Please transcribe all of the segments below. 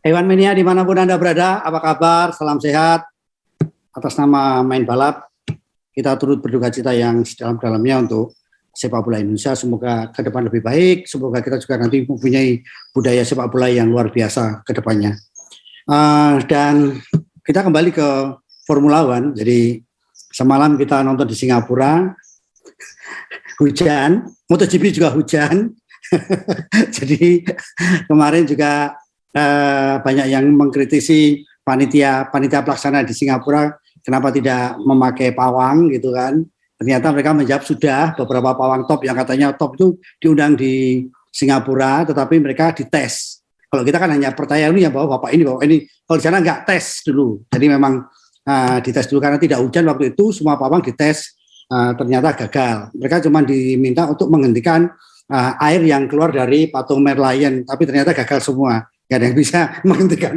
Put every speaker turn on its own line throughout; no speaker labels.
Hewan Mania dimanapun Anda berada, apa kabar? Salam sehat. Atas nama Main Balap, kita turut berduka cita yang sedalam-dalamnya untuk sepak bola Indonesia. Semoga ke depan lebih baik. Semoga kita juga nanti mempunyai budaya sepak bola yang luar biasa ke depannya. Dan kita kembali ke Formula One. Jadi semalam kita nonton di Singapura, hujan, MotoGP juga hujan. Jadi kemarin juga banyak yang mengkritisi panitia pelaksana di Singapura kenapa tidak memakai pawang gitu kan. Ternyata mereka menjawab sudah beberapa pawang top yang katanya top itu diundang di Singapura, tetapi mereka dites. Kalau kita kan hanya percaya ini ya bahwa bapak ini. Kalau di sana nggak tes dulu. Jadi memang dites dulu karena tidak hujan waktu itu, semua pawang dites, ternyata gagal. Mereka cuma diminta untuk menghentikan air yang keluar dari patung Merlion, tapi ternyata gagal semua. Nggak ada yang bisa menghentikan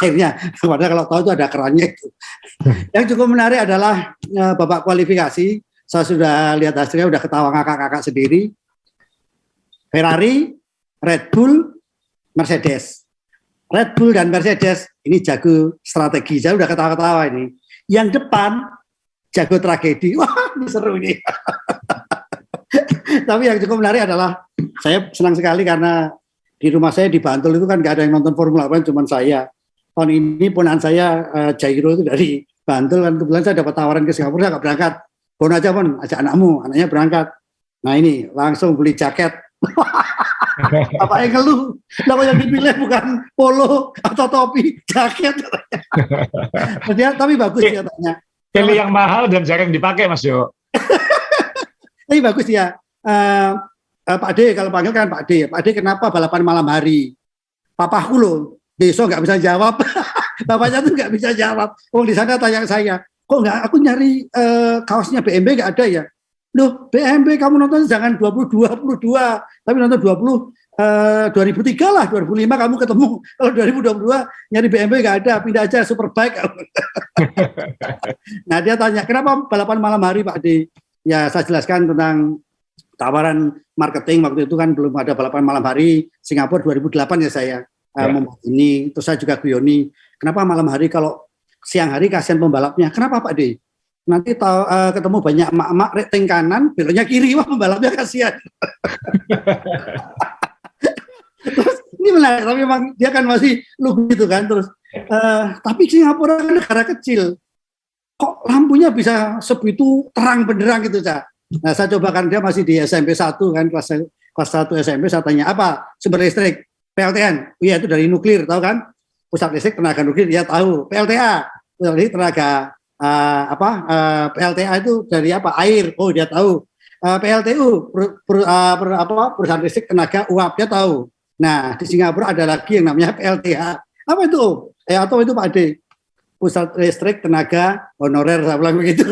airnya. Padahal kalau tahu itu ada kerannya itu. Yang cukup menarik adalah babak kualifikasi. Saya sudah lihat hasilnya, sudah ketawa ngakak-ngakak sendiri. Ferrari, Red Bull, Mercedes. Red Bull dan Mercedes ini jago strategi. Saya udah ketawa-ketawa ini. Yang depan jago tragedi. Wah, ini seru ini. Tapi yang cukup menarik adalah saya senang sekali karena di rumah saya di Bantul itu kan nggak ada yang nonton Formula One, cuma saya. Tahun ini ponakan saya Jairo itu dari Bantul kan, kebetulan saya dapat tawaran ke Singapura, saya nggak berangkat. Pon aja Pon, ajak anaknya berangkat. Nah ini langsung beli jaket. Apa yang ngeluh? Kenapa yang dipilih bukan polo atau topi, jaket? Tapi bagus dia tanya.
Pilih yang mahal dan jarang dipakai Mas Jo.
Tapi bagus ya. Pak D, kalau panggil kan Pak D. Pak D kenapa balapan malam hari? Papaku loh, besok nggak bisa jawab. Bapaknya tuh nggak bisa jawab. Oh di sana tanya saya, kok nggak aku nyari kaosnya BMW nggak ada ya? Loh BMW kamu nonton jangan 22, tapi nonton 2003 lah, 2005 kamu ketemu. Kalau 2022 nyari BMW nggak ada, pindah aja Superbike. Nah dia tanya, kenapa balapan malam hari Pak D? Ya saya jelaskan tentang tawaran marketing waktu itu kan belum ada balapan malam hari Singapura 2008 ya saya membuat ini. Terus saya juga guyoni, kenapa malam hari, kalau siang hari kasihan pembalapnya. Kenapa Pak D? Nanti ketemu banyak emak-emak rating kanan, beloknya kiri, wah pembalapnya kasihan. Terus ini menarik, tapi memang dia kan masih lugu gitu kan. Terus tapi Singapura kan negara kecil, kok lampunya bisa sebegitu terang benderang gitu Cak. Nah saya coba kan dia masih di SMP 1 kan, kelas 1 SMP, saya tanya apa sumber listrik? PLTN, iya itu dari nuklir, tahu kan? Pusat listrik tenaga nuklir, dia tahu. PLTA, pusat listrik tenaga PLTA itu dari apa? Air, oh dia tahu. PLTU, perusahaan listrik tenaga uap, dia tahu. Nah di Singapura ada lagi yang namanya PLTH, apa itu? Atau itu Pak D? Pusat listrik tenaga honorer, saya bilang begitu.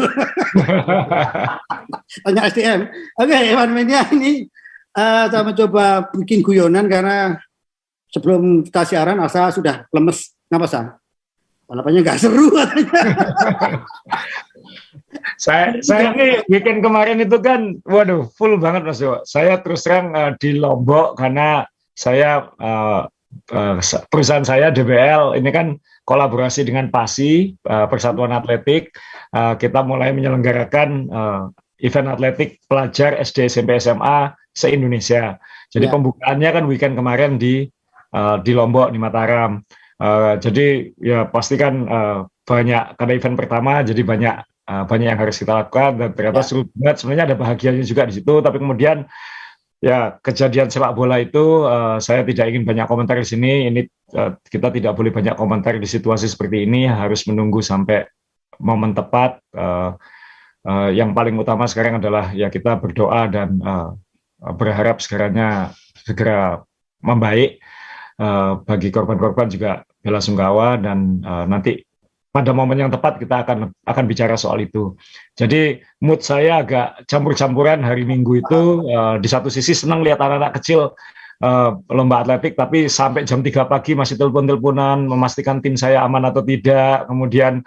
Tanya SDM. Oke, Hewan Mania ini saya mencoba bikin guyonan karena sebelum kita siaran Asa sudah lemes. Kenapa Sa? Balapannya nggak seru katanya.
Saya ini weekend kemarin itu kan, waduh, full banget Mas Jo. Saya terus terang di Lombok karena saya perusahaan saya DBL ini kan kolaborasi dengan PASI, Persatuan Atletik. Kita mulai menyelenggarakan event atletik pelajar SD, SMP, SMA se-Indonesia. Jadi pembukaannya kan weekend kemarin di Lombok, di Mataram. Jadi ya pasti kan banyak, karena event pertama jadi banyak yang harus kita lakukan, dan ternyata seru banget. Sebenarnya ada bahagianya juga di situ, tapi kemudian ya kejadian sepak bola itu saya tidak ingin banyak komentar di sini. Ini kita tidak boleh banyak komentar di situasi seperti ini, harus menunggu sampai momen tepat. Yang paling utama sekarang adalah ya kita berdoa dan berharap segera membaik. Bagi korban-korban juga bela sungkawa, dan nanti pada momen yang tepat kita akan bicara soal itu. Jadi mood saya agak campur-campuran hari Minggu itu. Di satu sisi senang lihat anak-anak kecil lomba atletik, tapi sampai jam 3 pagi masih telepon-teleponan memastikan tim saya aman atau tidak, kemudian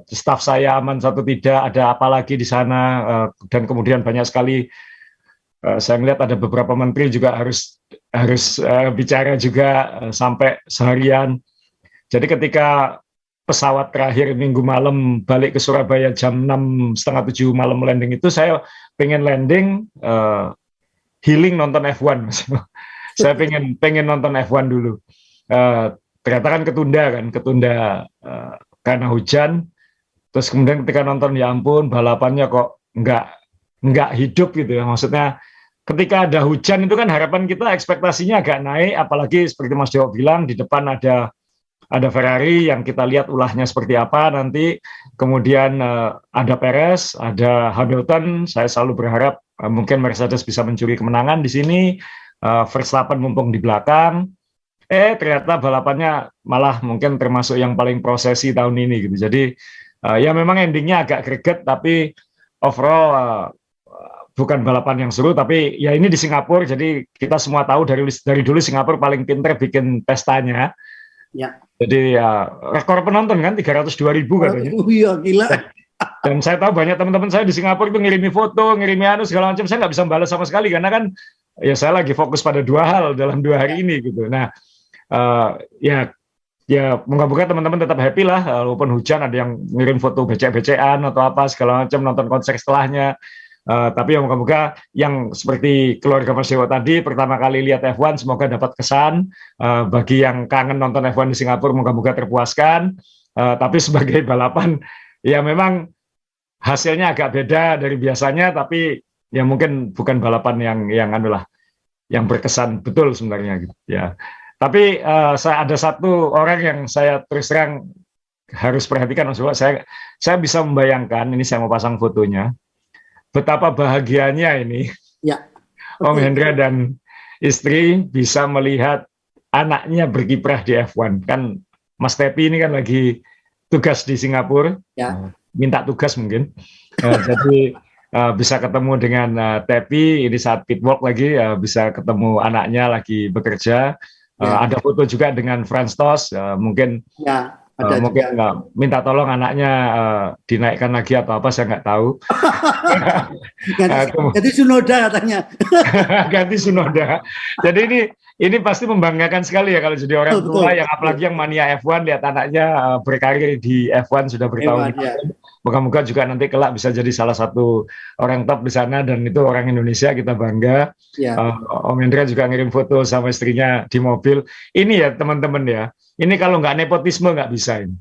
staf saya aman atau tidak, ada apa lagi di sana, dan kemudian banyak sekali saya melihat ada beberapa menteri juga harus bicara juga sampai seharian. Jadi ketika pesawat terakhir minggu malam balik ke Surabaya jam 6:30, 7 malam landing itu, saya pengen landing healing nonton F1. Saya pengen nonton F1 dulu. Ternyata kan ketunda karena hujan. Terus kemudian ketika nonton, ya ampun, balapannya kok nggak hidup gitu ya. Maksudnya ketika ada hujan itu kan harapan kita, ekspektasinya agak naik, apalagi seperti Mas Dewo bilang, di depan ada Ferrari yang kita lihat ulahnya seperti apa nanti. Kemudian ada Perez, ada Hamilton. Saya selalu berharap mungkin Mercedes bisa mencuri kemenangan di sini. Verstappen mumpung di belakang. Ternyata balapannya malah mungkin termasuk yang paling prosesi tahun ini gitu. Jadi ya memang endingnya agak greget, tapi overall bukan balapan yang seru. Tapi ya ini di Singapura, jadi kita semua tahu dari dulu Singapura paling pinter bikin pestanya.
Ya.
Jadi ya rekor penonton kan 302.000 katanya.
Iya, gila.
Dan saya tahu banyak teman-teman saya di Singapura itu ngirimi foto, ngirimi segala macam. Saya nggak bisa balas sama sekali karena kan ya saya lagi fokus pada 2 hal dalam 2 hari ini gitu. Nah, ya moga-moga teman-teman tetap happy lah, walaupun hujan. Ada yang ngirim foto becek-becekan atau apa segala macam, nonton konser setelahnya. Tapi ya moga-moga yang seperti keluarga Mas Dewo tadi pertama kali lihat F1 semoga dapat kesan. Bagi yang kangen nonton F1 di Singapura moga-moga terpuaskan. Tapi sebagai balapan ya memang hasilnya agak beda dari biasanya, tapi ya mungkin bukan balapan yang berkesan betul sebenarnya gitu ya. Tapi saya ada satu orang yang saya terus terang harus perhatikan, Mas Dewo. Saya bisa membayangkan, ini saya mau pasang fotonya, betapa bahagianya ini
ya,
Om Hendra dan istri bisa melihat anaknya berkiprah di F1. Kan Mas Tepi ini kan lagi tugas di Singapura,
ya.
Minta tugas mungkin. Jadi bisa ketemu dengan Tepi ini saat pitwalk lagi, bisa ketemu anaknya lagi bekerja. Ada foto juga dengan Franz Tost, mungkin
ya.
Mungkin minta tolong anaknya dinaikkan lagi atau apa, saya nggak tahu.
Ganti Sunoda katanya.
Ganti Sunoda. Jadi ini pasti membanggakan sekali ya kalau jadi orang tua, yang apalagi yang mania F1, lihat anaknya berkarir di F1 sudah bertahun-tahun. Ya. Moga-moga juga nanti kelak bisa jadi salah satu orang top di sana, dan itu orang Indonesia, kita bangga. Ya. Om Hendra juga ngirim foto sama istrinya di mobil. Ini ya teman-teman ya. Ini kalau nggak nepotisme nggak bisa ini.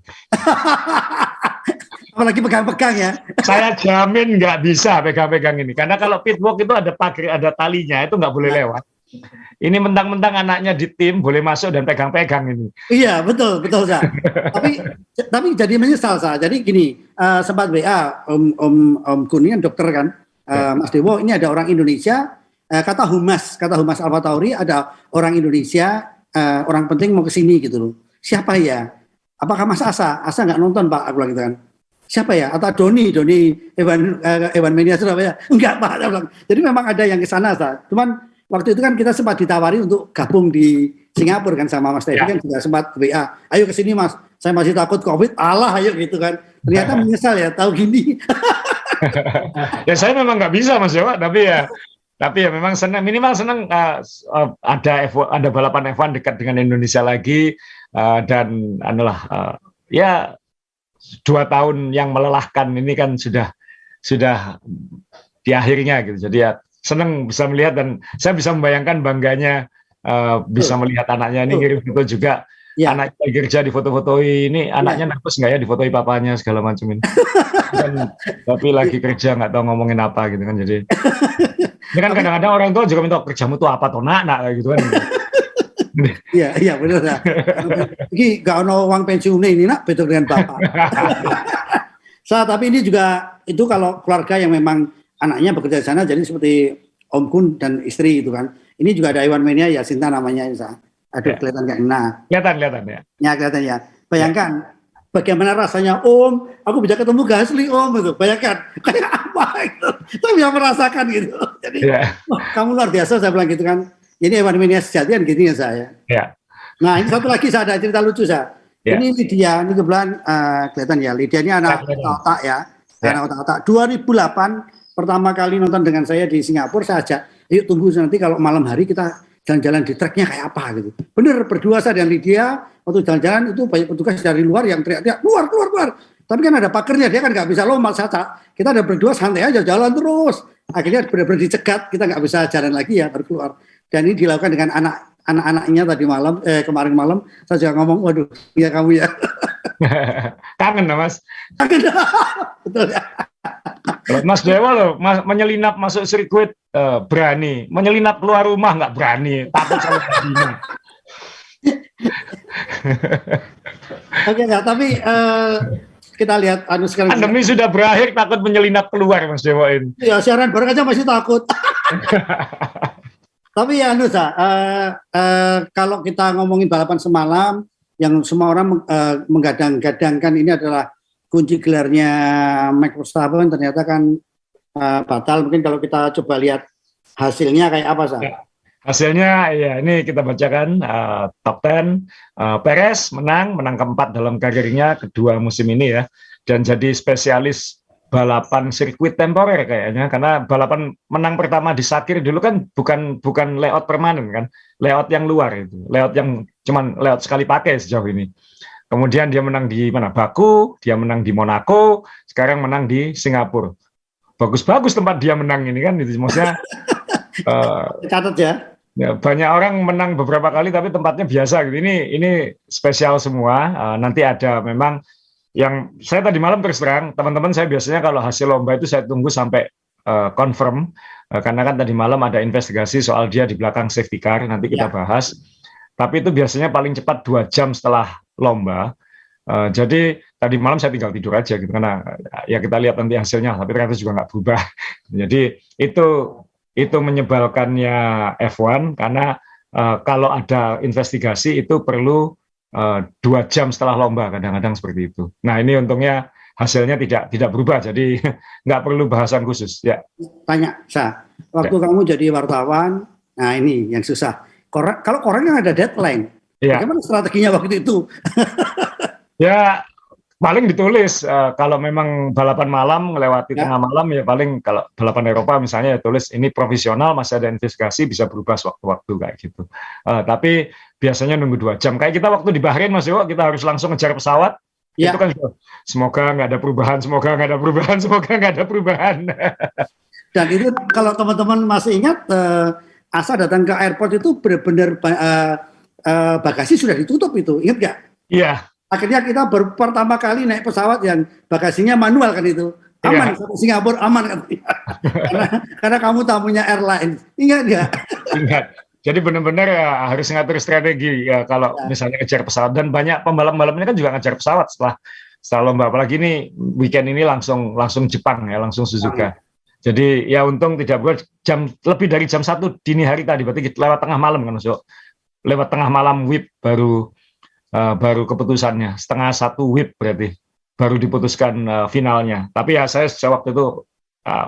Apalagi pegang-pegang ya.
Saya jamin nggak bisa pegang-pegang ini. Karena kalau pitwalk itu ada pagar, ada talinya, itu nggak boleh lewat. Ini mentang-mentang anaknya di tim boleh masuk dan pegang-pegang ini.
Iya, betul Sa. tapi jadi menyesal Sa. Jadi gini, sempat WA Om Kun ini kan dokter kan, Mas Dewo, ini ada orang Indonesia, kata Humas Alfa Tauri, ada orang Indonesia, orang penting mau ke sini gitu loh. Siapa ya? Apakah Mas Asa? Asa nggak nonton Pak, aku bilang gitu kan. Siapa ya? Atau Doni Evan Mania Surabaya? Enggak Pak, aku bilang. Jadi memang ada yang ke sana Sa. Cuman waktu itu kan kita sempat ditawari untuk gabung di Singapura kan sama Mas Tevi kan juga sempat WA. Ayo ke sini Mas, saya masih takut COVID. Alah ayo gitu kan. Ternyata menyesal ya tahu gini.
Ya saya memang nggak bisa Mas Dewa, tapi ya memang senang, minimal senang ada balapan F1 dekat dengan Indonesia lagi, dan ya 2 tahun yang melelahkan ini kan sudah di akhirnya gitu. Jadi ya senang bisa melihat, dan saya bisa membayangkan bangganya bisa melihat anaknya ini ngirim foto juga. Ya. Anaknya lagi kerja di foto-fotoi, ini anaknya nervous nggak ya di fotoi papanya segala macam ini. Tapi lagi kerja nggak tahu ngomongin apa gitu kan. Jadi ini kan kadang-kadang orang tua juga minta, kerjamu tuh apa toh nak gitu kan.
Iya benar lah. Ini nggak ono uang pensiun ini nak, betul dengan bapak. Tapi ini juga itu kalau keluarga yang memang anaknya bekerja di sana, jadi seperti Om Kun dan istri itu kan. Ini juga ada Iwan Mania ya, Sinta namanya Sa. Aduh, kelihatan nggak? Nah,
kelihatan ya.
Ya kelihatan ya. Bayangkan bagaimana rasanya Om, aku bisa ketemu Gasly Om itu. Bayangkan kayak apa itu. Saya bisa merasakan gitu. Jadi, kamu luar biasa, saya bilang gitu kan. Ini Iwan Mania sejati kan gitu ya saya.
Ya.
Nah, ini satu lagi saya ada cerita lucu Sa. Ya. Ini Lydia, ini kebetulan kelihatan ya. Lydia ini anak otak ya. Anak otak. 2008 pertama kali nonton dengan saya di Singapura, saya ajak yuk tunggu nanti kalau malam hari kita jalan-jalan di treknya kayak apa gitu. Bener, berdua saya dan Lydia waktu jalan-jalan itu banyak petugas dari luar yang teriak-teriak keluar. Tapi kan ada pagernya, dia kan nggak bisa lompat saja. Kita ada berdua santai aja jalan terus. Akhirnya benar-benar dicegat, kita nggak bisa jalan lagi ya baru keluar. Dan ini dilakukan dengan anak-anaknya tadi malam, kemarin malam saya juga ngomong, waduh, ya kamu ya.
Kangen lah Mas.
Kangen, betul ya.
Mas Dewa loh, menyelinap masuk sirkuit berani, menyelinap keluar rumah nggak berani, takut sama Dina.
Oke, tapi kita lihat sekarang.
Pandemi sudah berakhir, takut menyelinap keluar Mas Dewa ini.
Ya siaran bareng aja masih takut. Tapi ya kalau kita ngomongin balapan semalam, yang semua orang menggadang-gadangkan ini adalah kunci gelarnya Max Verstappen, ternyata kan batal. Mungkin kalau kita coba lihat hasilnya kayak apa, Sa?
Ya, hasilnya ya ini kita bacakan top 10. Perez menang keempat dalam karirnya, kedua musim ini ya, dan jadi spesialis balapan sirkuit temporer kayaknya, karena balapan menang pertama di Sakir dulu kan bukan layout permanen kan, layout yang luar itu, layout yang cuman layout sekali pakai sejauh ini. Kemudian dia menang di Baku, dia menang di Monaco, sekarang menang di Singapura. Bagus-bagus tempat dia menang ini kan, itu maksudnya.
Catat ya.
Ya, banyak orang menang beberapa kali tapi tempatnya biasa gitu. Ini spesial semua. Nanti ada memang yang saya tadi malam terus terang, teman-teman saya biasanya kalau hasil lomba itu saya tunggu sampai confirm, karena kan tadi malam ada investigasi soal dia di belakang safety car, nanti kita bahas. Tapi itu biasanya paling cepat 2 jam setelah lomba. Jadi tadi malam saya tinggal tidur aja gitu, karena ya kita lihat nanti hasilnya, tapi ternyata juga nggak berubah. Jadi itu menyebalkannya F1 karena kalau ada investigasi itu perlu 2 jam setelah lomba, kadang-kadang seperti itu. Nah ini untungnya hasilnya tidak berubah, jadi nggak perlu bahasan khusus. Ya.
Tanya, Sa, waktu kamu jadi wartawan, nah ini yang susah. Kalau koran yang ada deadline, bagaimana strateginya waktu itu?
Ya paling ditulis kalau memang balapan malam melewati tengah malam ya paling, kalau balapan Eropa misalnya ya tulis ini profesional, masih ada investigasi, bisa berubah sewaktu-waktu kayak gitu. Tapi biasanya nunggu 2 jam. Kayak kita waktu di Bahrain Mas Dewa, kita harus langsung ngejar pesawat. Itu kan semoga nggak ada perubahan, semoga nggak ada perubahan.
Dan itu kalau teman-teman masih ingat, Asa datang ke airport itu benar-benar bagasi sudah ditutup itu, ingat nggak?
Iya.
Akhirnya kita baru pertama kali naik pesawat yang bagasinya manual kan itu. Aman, sampai Singapura aman kan. karena kamu tamunya airline. Ingat nggak?
Ingat. Jadi benar-benar harus ngatur strategi ya, kalau misalnya ngejar pesawat. Dan banyak pembalap-pembalap ini kan juga ngejar pesawat setelah lomba. Apalagi ini weekend ini langsung Jepang ya, langsung Suzuka. Jadi ya untung tidak buat lebih dari jam 1 dini hari tadi, berarti lewat tengah malam kan Mas. Lewat tengah malam WIB baru keputusannya, 12:30 WIB berarti baru diputuskan finalnya. Tapi ya saya sejak waktu itu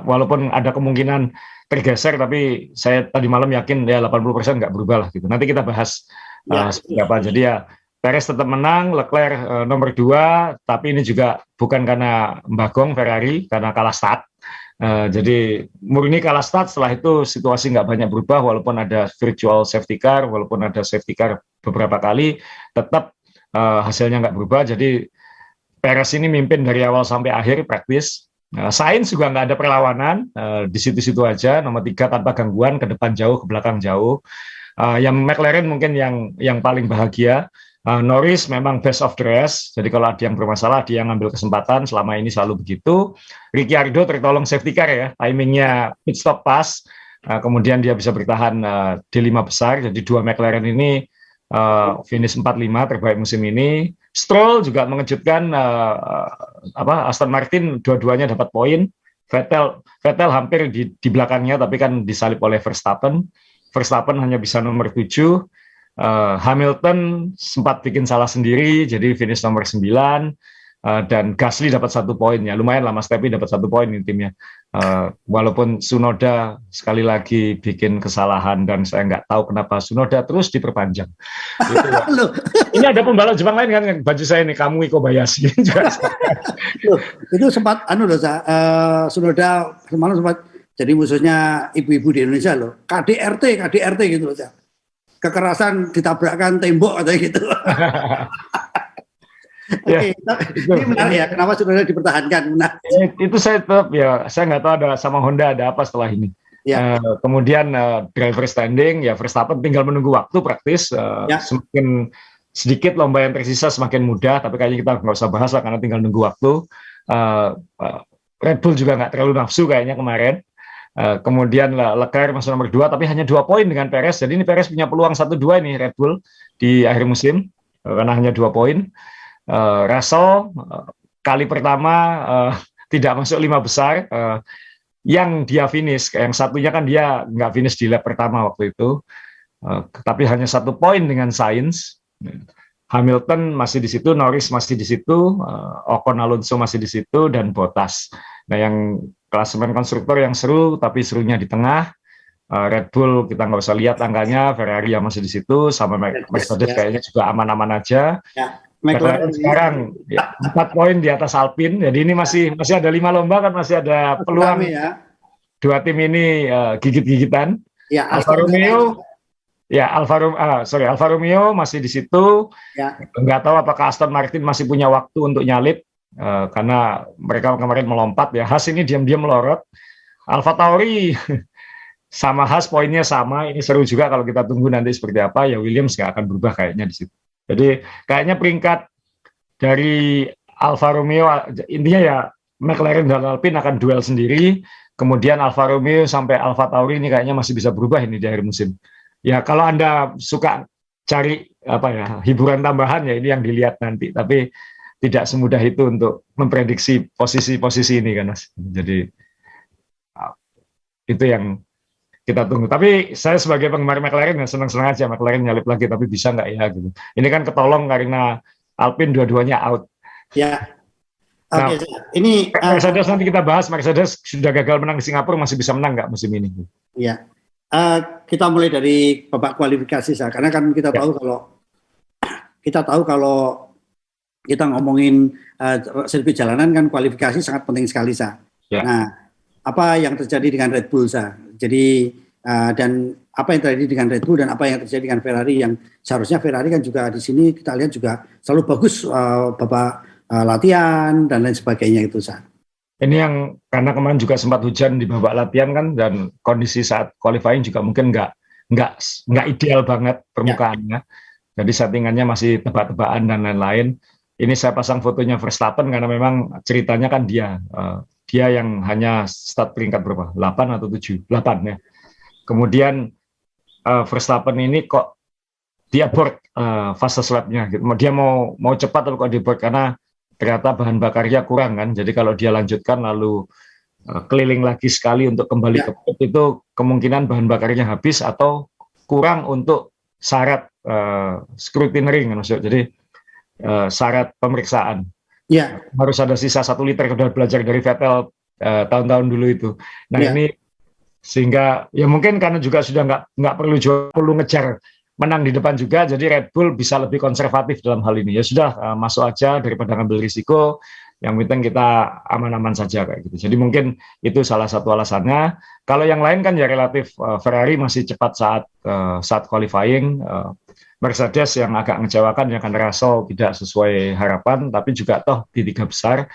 walaupun ada kemungkinan tergeser, tapi saya tadi malam yakin ya 80% nggak berubah lah gitu. Nanti kita bahas seperti apa. Jadi ya Perez tetap menang, Leclerc nomor 2, tapi ini juga bukan karena Bagong Ferrari, karena kalah start. Jadi murni kalah start, setelah itu situasi nggak banyak berubah, walaupun ada virtual safety car, walaupun ada safety car beberapa kali, tetap hasilnya nggak berubah. Jadi Perez ini mimpin dari awal sampai akhir praktis. Sainz juga nggak ada perlawanan, di situ-situ aja, nomor 3 tanpa gangguan, ke depan jauh, ke belakang jauh. Yang McLaren mungkin yang paling bahagia. Norris memang best of the rest, jadi kalau ada yang bermasalah dia ngambil kesempatan, selama ini selalu begitu. Ricciardo tertolong safety car ya, timingnya pit stop pas, kemudian dia bisa bertahan di 5 besar, jadi 2 McLaren ini finish 45 terbaik musim ini. Stroll juga mengejutkan, Aston Martin dua-duanya dapat poin. Vettel hampir di belakangnya, tapi kan disalip oleh Verstappen hanya bisa nomor 7. Hamilton sempat bikin salah sendiri, jadi finish nomor 9, dan Gasly dapat 1 poin ya, lumayan lah Mas Tepi dapat 1 poin di timnya. Walaupun Tsunoda sekali lagi bikin kesalahan, dan saya nggak tahu kenapa Tsunoda terus diperpanjang. Gitu, ya. Ini ada pembalap Jepang lain kan, baju saya ini Kamui Kobayashi juga.
Itu sempat Tsunoda semalam sempat Jadi musuhnya ibu-ibu di Indonesia loh, KDRT gitu loh. Kekerasan ditabrakkan tembok atau gitu.
Ya,
Oke, ini menarik ya. Kenapa sebenarnya dipertahankan?
itu saya tetap ya, saya nggak tahu ada sama Honda ada apa setelah ini.
Ya,
Kemudian driver standing, ya Verstappen tinggal menunggu waktu praktis.
ya,
Semakin sedikit lomba yang tersisa semakin mudah, tapi kayaknya kita nggak usah bahas lah karena tinggal nunggu waktu. Red Bull juga nggak terlalu nafsu kayaknya kemarin. Kemudian Leclerc masuk nomor 2, tapi hanya 2 poin dengan Perez. Jadi ini Perez punya peluang 1-2 ini Red Bull di akhir musim karena hanya 2 poin. Russell kali pertama tidak masuk 5 besar. Yang dia finish, yang satunya kan dia nggak finish di lap pertama waktu itu, tapi hanya 1 poin dengan Sainz. Hamilton masih di situ, Norris masih di situ, Ocon Alonso masih di situ, dan Bottas. Nah, yang klasemen konstruktor yang seru, tapi serunya di tengah. Red Bull kita nggak usah lihat angkanya, Ferrari yang masih di situ, sama Mercedes kayaknya juga aman-aman aja.
ya.
McLaren sekarang ya, 4 poin di atas Alpine, jadi ini masih ada 5 lomba kan, masih ada peluang
ya.
Dua tim ini gigit-gigitan.
Ya,
Alfa Romeo, Alfa Romeo masih di situ.
Ya.
Nggak tahu apakah Aston Martin masih punya waktu untuk nyalip karena mereka kemarin melompat ya. Haas ini diam-diam melorot. Alfa Tauri sama Haas poinnya sama. Ini seru juga kalau kita tunggu nanti seperti apa. Ya Williams nggak akan berubah kayaknya di situ. Jadi kayaknya peringkat dari Alfa Romeo intinya ya McLaren dan Alpine akan duel sendiri. Kemudian Alfa Romeo sampai Alfa Tauri ini kayaknya masih bisa berubah ini di akhir musim. Ya kalau Anda suka cari apa ya hiburan tambahan ya ini yang dilihat nanti. Tapi tidak semudah itu untuk memprediksi posisi-posisi ini kan Mas. Jadi itu yang kita tunggu. Tapi saya sebagai penggemar McLaren ya senang-senang aja McLaren nyalip lagi, tapi bisa nggak ya gitu. Ini kan ketolong karena Alpine dua-duanya out.
Ya.
Nah,
ini
Mercedes nanti kita bahas. Mercedes sudah gagal menang di Singapura, masih bisa menang nggak musim ini?
Ya. Kita mulai dari babak kualifikasi karena kan kita tahu kalau kita ngomongin sirkuit jalanan kan kualifikasi sangat penting sekali
Ya.
Nah, apa yang terjadi dengan Red Bull Jadi dan apa yang terjadi dengan Red Bull dan apa yang terjadi dengan Ferrari yang seharusnya Ferrari kan juga di sini kita lihat juga selalu bagus babak latihan dan lain sebagainya itu
Ini yang karena kemarin juga sempat hujan di babak latihan kan dan kondisi saat qualifying juga mungkin nggak ideal banget permukaannya. Jadi settingannya masih tebak-tebakan dan lain-lain. Ini saya pasang fotonya Verstappen karena memang ceritanya kan dia yang hanya start peringkat berapa? 8 atau 7? 8 ya. Kemudian Verstappen ini kok dia board fastest lap-nya gitu. Dia mau cepat tapi kok di board karena ternyata bahan bakarnya kurang kan. Jadi kalau dia lanjutkan lalu keliling lagi sekali untuk kembali ke pit itu kemungkinan bahan bakarnya habis atau kurang untuk syarat scrutineering maksudnya. Jadi syarat pemeriksaan.
Ya.
Harus ada sisa 1 liter, udah belajar dari Vettel tahun-tahun dulu itu. Nah ini sehingga ya mungkin karena juga sudah nggak perlu ngejar menang di depan juga, jadi Red Bull bisa lebih konservatif dalam hal ini. Ya sudah masuk aja daripada ngambil risiko. Yang penting kita aman-aman saja kayak gitu. Jadi mungkin itu salah satu alasannya. Kalau yang lain kan ya relatif Ferrari masih cepat saat qualifying. Mercedes yang agak mengecewakan ya karena Russell tidak sesuai harapan, tapi juga toh di 3 besar.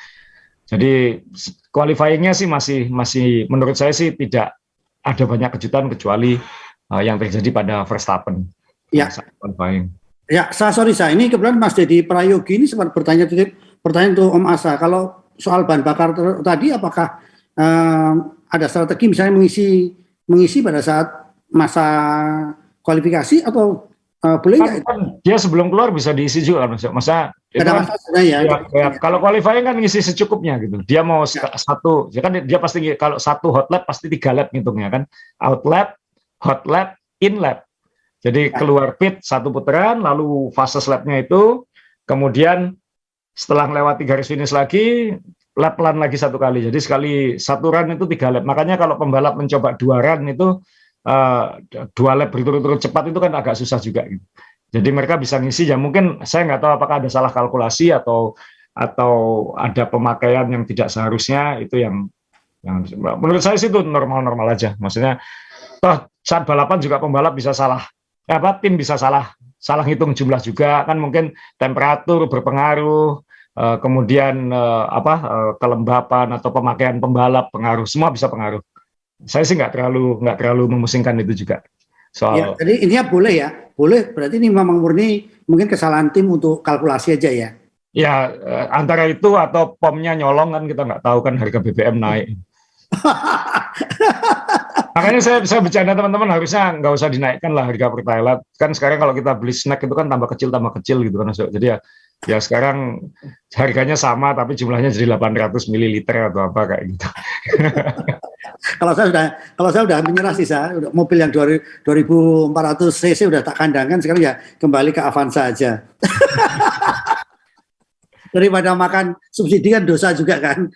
Jadi qualifying-nya sih masih menurut saya sih tidak ada banyak kejutan kecuali yang terjadi pada Verstappen.
Ya.
Qualifying.
Ya, sorry ini kebetulan Mas Dedi Prayogi ini sempat pertanyaan untuk Om Asa. Kalau soal bahan bakar tadi apakah ada strategi misalnya mengisi pada saat masa kualifikasi atau boleh nggak?
Dia sebelum keluar bisa diisi juga kan, masa itu kan, kalau qualifying kan ngisi secukupnya gitu. Dia mau satu, ya kan dia pasti kalau satu hot lap pasti 3 lap ngitungnya kan, out lap, hot lap, in lap. Jadi keluar pit 1 putaran, lalu fastest lap-nya itu, kemudian setelah melewati garis finish lagi, lap pelan lagi 1 kali. Jadi sekali 1 run itu 3 lap. Makanya kalau pembalap mencoba 2 run itu 2 lap berturut-turut cepat itu kan agak susah juga gitu. Jadi mereka bisa ngisi ya mungkin saya nggak tahu apakah ada salah kalkulasi atau ada pemakaian yang tidak seharusnya itu yang Menurut saya sih itu normal-normal aja. Maksudnya toh saat balapan juga pembalap bisa salah, tim bisa salah hitung jumlah juga kan, mungkin temperatur berpengaruh, kemudian kelembapan atau pemakaian pembalap pengaruh, semua bisa pengaruh. Saya sih nggak terlalu memusingkan itu juga.
Ya, jadi intinya boleh ya, boleh. Berarti ini memang murni mungkin kesalahan tim untuk kalkulasi aja ya.
Ya, antara itu atau pomnya nyolong kan, kita nggak tahu kan, harga BBM naik. Makanya saya bercanda teman-teman, harusnya nggak usah dinaikkan lah harga Pertalite. Kan sekarang kalau kita beli snack itu kan tambah kecil gitu kan. Jadi ya sekarang harganya sama tapi jumlahnya jadi 800 ml atau apa kayak gitu.
Kalau saya udah menyerah sih, saya mobil yang 2400 cc udah tak kandangkan, sekarang ya kembali ke Avanza aja. Daripada makan subsidi kan dosa juga kan.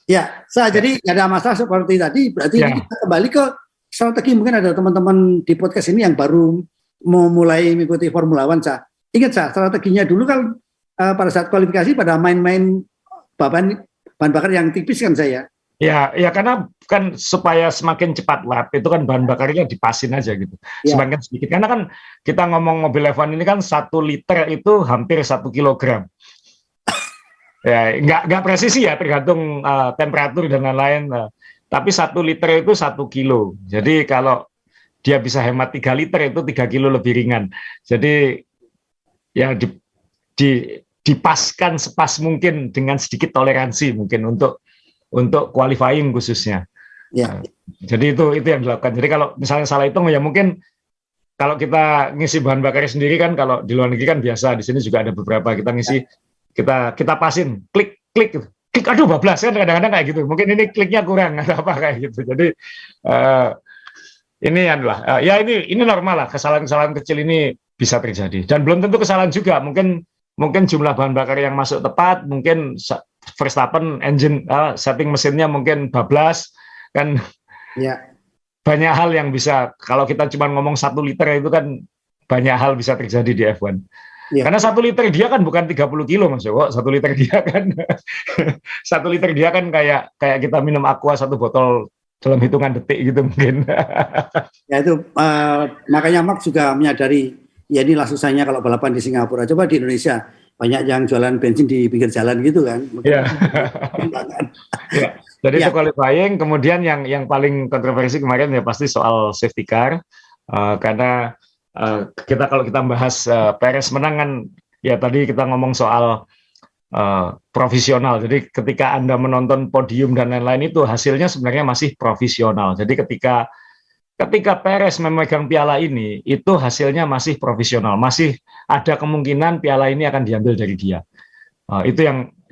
Ya, jadi nggak ada masalah seperti tadi. Berarti ini kita kembali ke strategi. Mungkin ada teman-teman di podcast ini yang baru mau mulai mengikuti Formula One. Ingat strateginya dulu kan pada saat kualifikasi pada main-main bahan bakar yang tipis kan saya.
Ya karena kan supaya semakin cepat lap itu kan bahan bakarnya dipasin aja gitu, semakin sedikit. Karena kan kita ngomong mobil F1 ini kan 1 liter itu hampir 1 kilogram. Ya nggak presisi ya, tergantung temperatur dan lain-lain. Tapi 1 liter itu 1 kilo. Jadi kalau dia bisa hemat 3 liter itu 3 kilo lebih ringan. Jadi ya dipaskan sepas mungkin dengan sedikit toleransi mungkin untuk qualifying khususnya. Ya. Jadi itu yang dilakukan. Jadi kalau misalnya salah hitung ya mungkin kalau kita ngisi bahan bakarnya sendiri kan, kalau di luar negeri kan biasa, di sini juga ada beberapa kita ngisi, kita pasin, klik, aduh bablas kan kadang-kadang kayak gitu. Mungkin ini kliknya kurang atau apa kayak gitu. Jadi ini adalah ya ini normal lah, kesalahan-kesalahan kecil ini bisa terjadi. Dan belum tentu kesalahan juga, mungkin jumlah bahan bakar yang masuk tepat, mungkin Verstappen engine setting mesinnya mungkin bablas kan. Ya. Banyak hal yang bisa, kalau kita cuma ngomong 1 liter itu kan banyak hal bisa terjadi di F1. Ya. Karena 1 liter dia kan bukan 30 kilo Mas Joko. 1 liter dia kan 1 liter dia kan kayak kita minum aqua 1 botol dalam hitungan detik gitu mungkin.
Ya itu makanya Mark juga menyadari ya inilah susahnya kalau balapan di Singapura. Coba di Indonesia banyak yang jualan bensin di pinggir jalan gitu kan.
Iya. Ya. Jadi itu qualifying. Kemudian yang paling kontroversi kemarin ya pasti soal safety car, karena kalau kita bahas Perez menang kan, ya tadi kita ngomong soal profesional. Jadi ketika Anda menonton podium dan lain-lain itu hasilnya sebenarnya masih profesional. Jadi ketika Perez memegang piala ini, itu hasilnya masih profesional, masih ada kemungkinan piala ini akan diambil dari dia.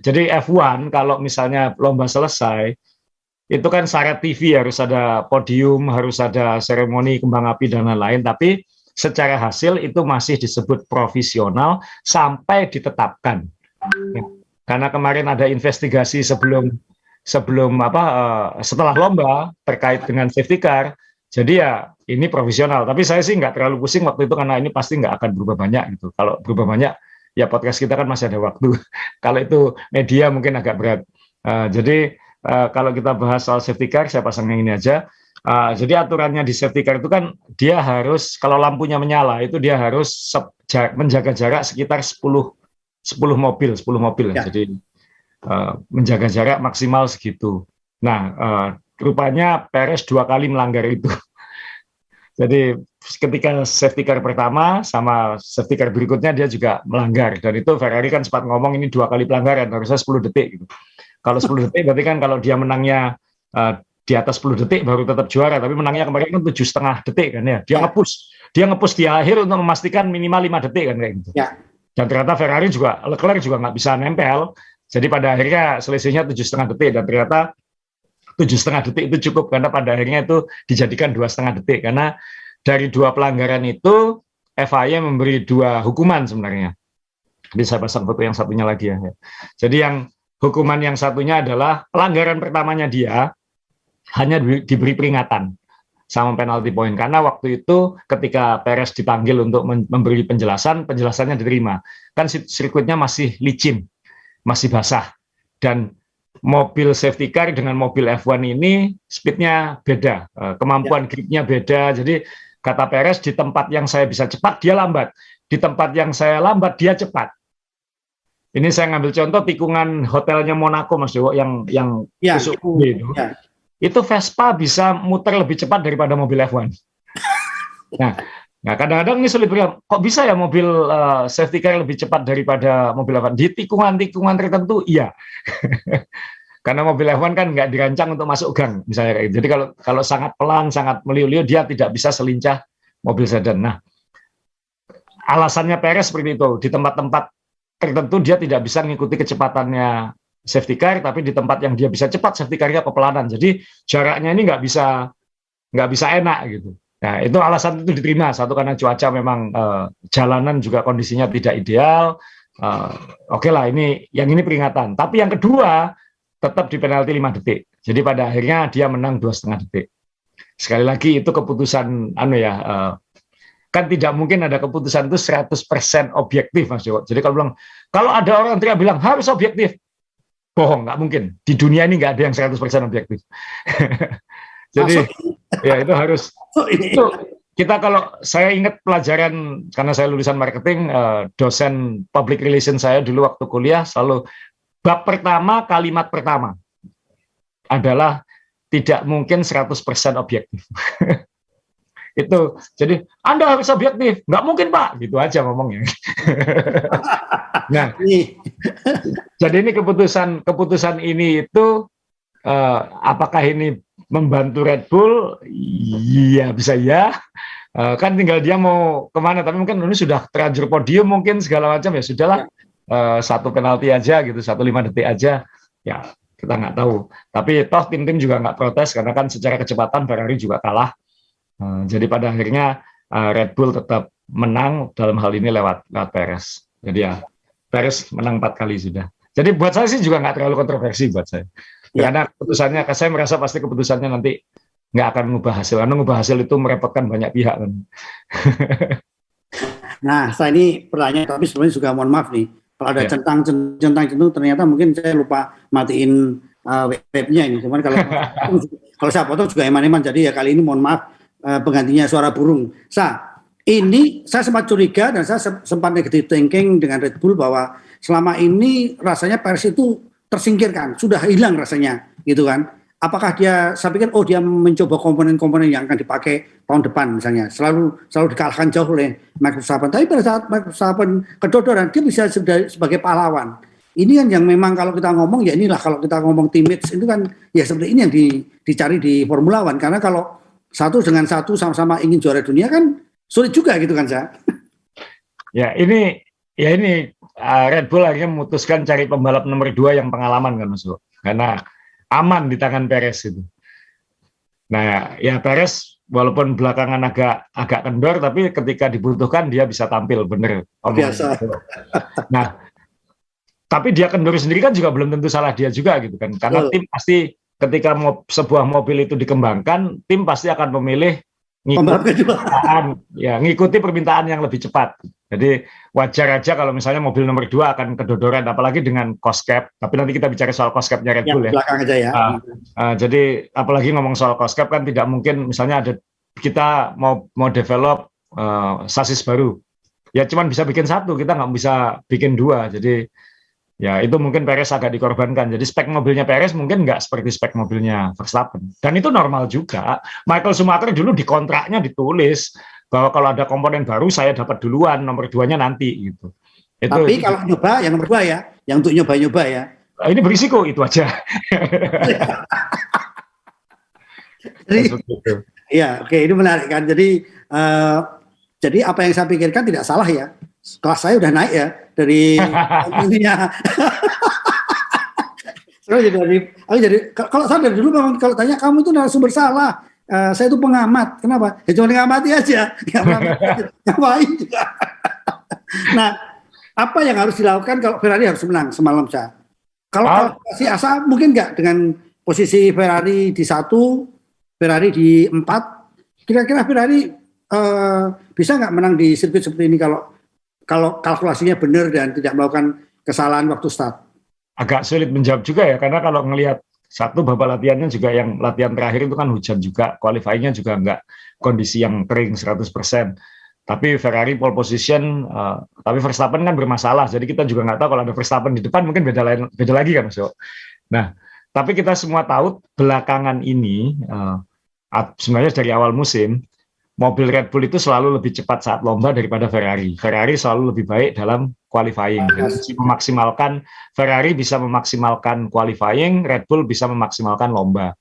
Jadi F1 kalau misalnya lomba selesai, itu kan syarat TV harus ada podium, harus ada seremoni kembang api dan lain-lain, tapi secara hasil itu masih disebut profesional sampai ditetapkan. Karena kemarin ada investigasi setelah lomba terkait dengan safety car. Jadi ya ini profesional, tapi saya sih nggak terlalu pusing waktu itu karena ini pasti nggak akan berubah banyak gitu. Kalau berubah banyak, ya podcast kita kan masih ada waktu. Kalau itu media mungkin agak berat. Jadi kalau kita bahas soal safety car, saya pasang yang ini aja. Jadi aturannya di safety car itu kan dia harus, kalau lampunya menyala itu dia harus menjaga jarak sekitar 10 mobil ya. Jadi menjaga jarak maksimal segitu. Nah, rupanya Perez 2 kali melanggar itu. Jadi ketika safety car pertama sama safety car berikutnya dia juga melanggar, dan itu Ferrari kan sempat ngomong ini 2 kali pelanggaran, harusnya 10 detik gitu. Kalau 10 detik berarti kan kalau dia menangnya di atas 10 detik baru tetap juara, tapi menangnya kemarin kan 7,5 detik kan ya. Dia nge-push di akhir untuk memastikan minimal 5 detik kan kayak gitu. Ya. Dan ternyata Leclerc juga nggak bisa nempel. Jadi pada akhirnya selisihnya 7,5 detik, dan ternyata 7,5 detik itu cukup karena pada akhirnya itu dijadikan 2,5 detik, karena dari 2 pelanggaran itu FIA memberi 2 hukuman sebenarnya. Jadi saya pasang foto yang satunya lagi ya. Jadi yang hukuman yang satunya adalah pelanggaran pertamanya dia hanya diberi peringatan sama penalti point, karena waktu itu ketika Perez dipanggil untuk memberi penjelasannya diterima. Kan sirkuitnya masih licin, masih basah, dan mobil safety car dengan mobil F1 ini speednya beda, kemampuan gripnya beda. Jadi kata Perez, di tempat yang saya bisa cepat dia lambat, di tempat yang saya lambat dia cepat. Ini saya ngambil contoh tikungan hotelnya Monaco, Mas Dewo, yang itu. Itu Vespa bisa muter lebih cepat daripada mobil F1. Nah, kadang-kadang ini sulit berapa. Kok bisa ya mobil safety car lebih cepat daripada mobil F1? Di tikungan-tikungan tertentu, iya. Karena mobil F1 kan nggak dirancang untuk masuk gang, misalnya kayak gitu. Jadi kalau sangat pelan, sangat meliu-liu, dia tidak bisa selincah mobil sedan. Nah, alasannya Perez seperti itu. Di tempat-tempat tertentu dia tidak bisa mengikuti kecepatannya safety car, tapi di tempat yang dia bisa cepat, safety car-nya kepelanan. Jadi jaraknya ini nggak bisa enak gitu. Nah, itu alasan itu diterima. Satu, karena cuaca memang jalanan juga kondisinya tidak ideal. Oke lah, ini peringatan. Tapi yang kedua, tetap di penalti 5 detik. Jadi pada akhirnya dia menang 2,5 detik. Sekali lagi itu keputusan kan tidak mungkin ada keputusan itu 100% objektif, Mas Dewo. Jadi kalau ada orang teriak bilang harus objektif, bohong, nggak mungkin. Di dunia ini nggak ada yang 100% objektif. Jadi ya itu harus. Itu kita, kalau saya ingat pelajaran, karena saya lulusan marketing, dosen public relation saya dulu waktu kuliah selalu bab pertama, kalimat pertama adalah tidak mungkin 100% objektif. Itu, jadi Anda harus objektif, nggak mungkin Pak, gitu aja ngomongnya. Nah, jadi ini keputusan ini itu apakah ini membantu Red Bull? Iya, bisa ya. Kan tinggal dia mau kemana, tapi mungkin ini sudah terlanjur podium mungkin segala macam, ya sudahlah. Satu penalti aja gitu, 1,5 detik aja, ya kita nggak tahu. Tapi toh tim-tim juga nggak protes, karena kan secara kecepatan Ferrari juga kalah. Jadi pada akhirnya Red Bull tetap menang dalam hal ini lewat Perez. Jadi ya Perez menang 4 kali sudah. Jadi buat saya sih juga nggak terlalu kontroversi buat saya. Karena keputusannya, saya merasa pasti keputusannya nanti nggak akan mengubah hasil. Karena mengubah hasil itu merepotkan banyak pihak kan.
Nah, saya ini pertanyaan, tapi sebenarnya juga mohon maaf nih. Kalau ada centang itu ternyata mungkin saya lupa matiin webnya ini. Cuman kalau saya potong juga eman-eman. Jadi ya kali ini mohon maaf, penggantinya suara burung. Ini saya sempat curiga dan saya sempat negative thinking dengan Red Bull bahwa selama ini rasanya Perez itu tersingkirkan, sudah hilang rasanya, gitu kan. Apakah saya pikir dia mencoba komponen-komponen yang akan dipakai tahun depan misalnya, selalu dikalahkan jauh oleh Max Verstappen. Tapi pada saat Max Verstappen kedodoran, dia bisa sebagai pahlawan. Ini kan yang memang kalau kita ngomong, ya inilah kalau kita ngomong teammates itu kan ya seperti ini yang dicari di Formula One. Karena kalau satu dengan satu sama-sama ingin juara dunia kan sulit juga gitu kan, Sa.
Ya ini Red Bull akhirnya memutuskan cari pembalap nomor 2 yang pengalaman kan, Mas. Karena aman di tangan Perez itu. Nah, ya Perez walaupun belakangan agak kendor, tapi ketika dibutuhkan dia bisa tampil bener.
Biasa.
Nah, tapi dia kendor sendiri kan juga belum tentu salah dia juga gitu kan. Karena tim pasti ketika sebuah mobil itu dikembangkan, tim pasti akan memilih ngikuti permintaan yang lebih cepat. Jadi wajar aja kalau misalnya mobil nomor 2 akan kedodoran, apalagi dengan cost cap. Tapi nanti kita bicara soal cost cap-nya Red Bull ya.
Belakang aja ya.
Jadi apalagi ngomong soal cost cap kan tidak mungkin misalnya kita mau develop sasis baru. Ya cuman bisa bikin 1, kita nggak bisa bikin 2. Jadi ya itu mungkin Perez agak dikorbankan. Jadi spek mobilnya Perez mungkin nggak seperti spek mobilnya Verstappen. Dan itu normal juga. Michael Schumacher dulu di kontraknya ditulis bahwa kalau ada komponen baru saya dapat duluan, nomor 2-nya nanti gitu.
Tapi kalau nyoba yang nomor 2 ya, yang untuk nyoba-nyoba ya.
Ini berisiko itu aja.
Iya, oke, ini menarik kan. Jadi apa yang saya pikirkan tidak salah ya. Kelas saya udah naik ya dari ininya. Jadi kalau saya dari dulu memang kalau tanya kamu itu narasumber salah. Saya itu pengamat. Kenapa? Ya cuma ngamati aja. Ngapain juga. Nah, apa yang harus dilakukan kalau Ferrari harus menang semalam, Sa? Kalau kalkulasi asa mungkin nggak dengan posisi Ferrari di 1, Ferrari di 4. Kira-kira Ferrari bisa nggak menang di sirkuit seperti ini kalau kalkulasinya benar dan tidak melakukan kesalahan waktu start?
agak sulit menjawab juga ya, karena kalau ngelihat satu babak latihannya juga yang latihan terakhir itu kan hujan juga, qualifying-nya juga nggak kondisi yang kering 100%. Tapi Ferrari pole position, tapi Verstappen kan bermasalah, jadi kita juga nggak tahu kalau ada Verstappen di depan mungkin beda lagi kan Mas Yo. Nah, tapi kita semua tahu belakangan ini, sebenarnya dari awal musim, mobil Red Bull itu selalu lebih cepat saat lomba daripada Ferrari. Ferrari selalu lebih baik dalam qualifying. Ferrari bisa memaksimalkan qualifying, Red Bull bisa memaksimalkan lomba.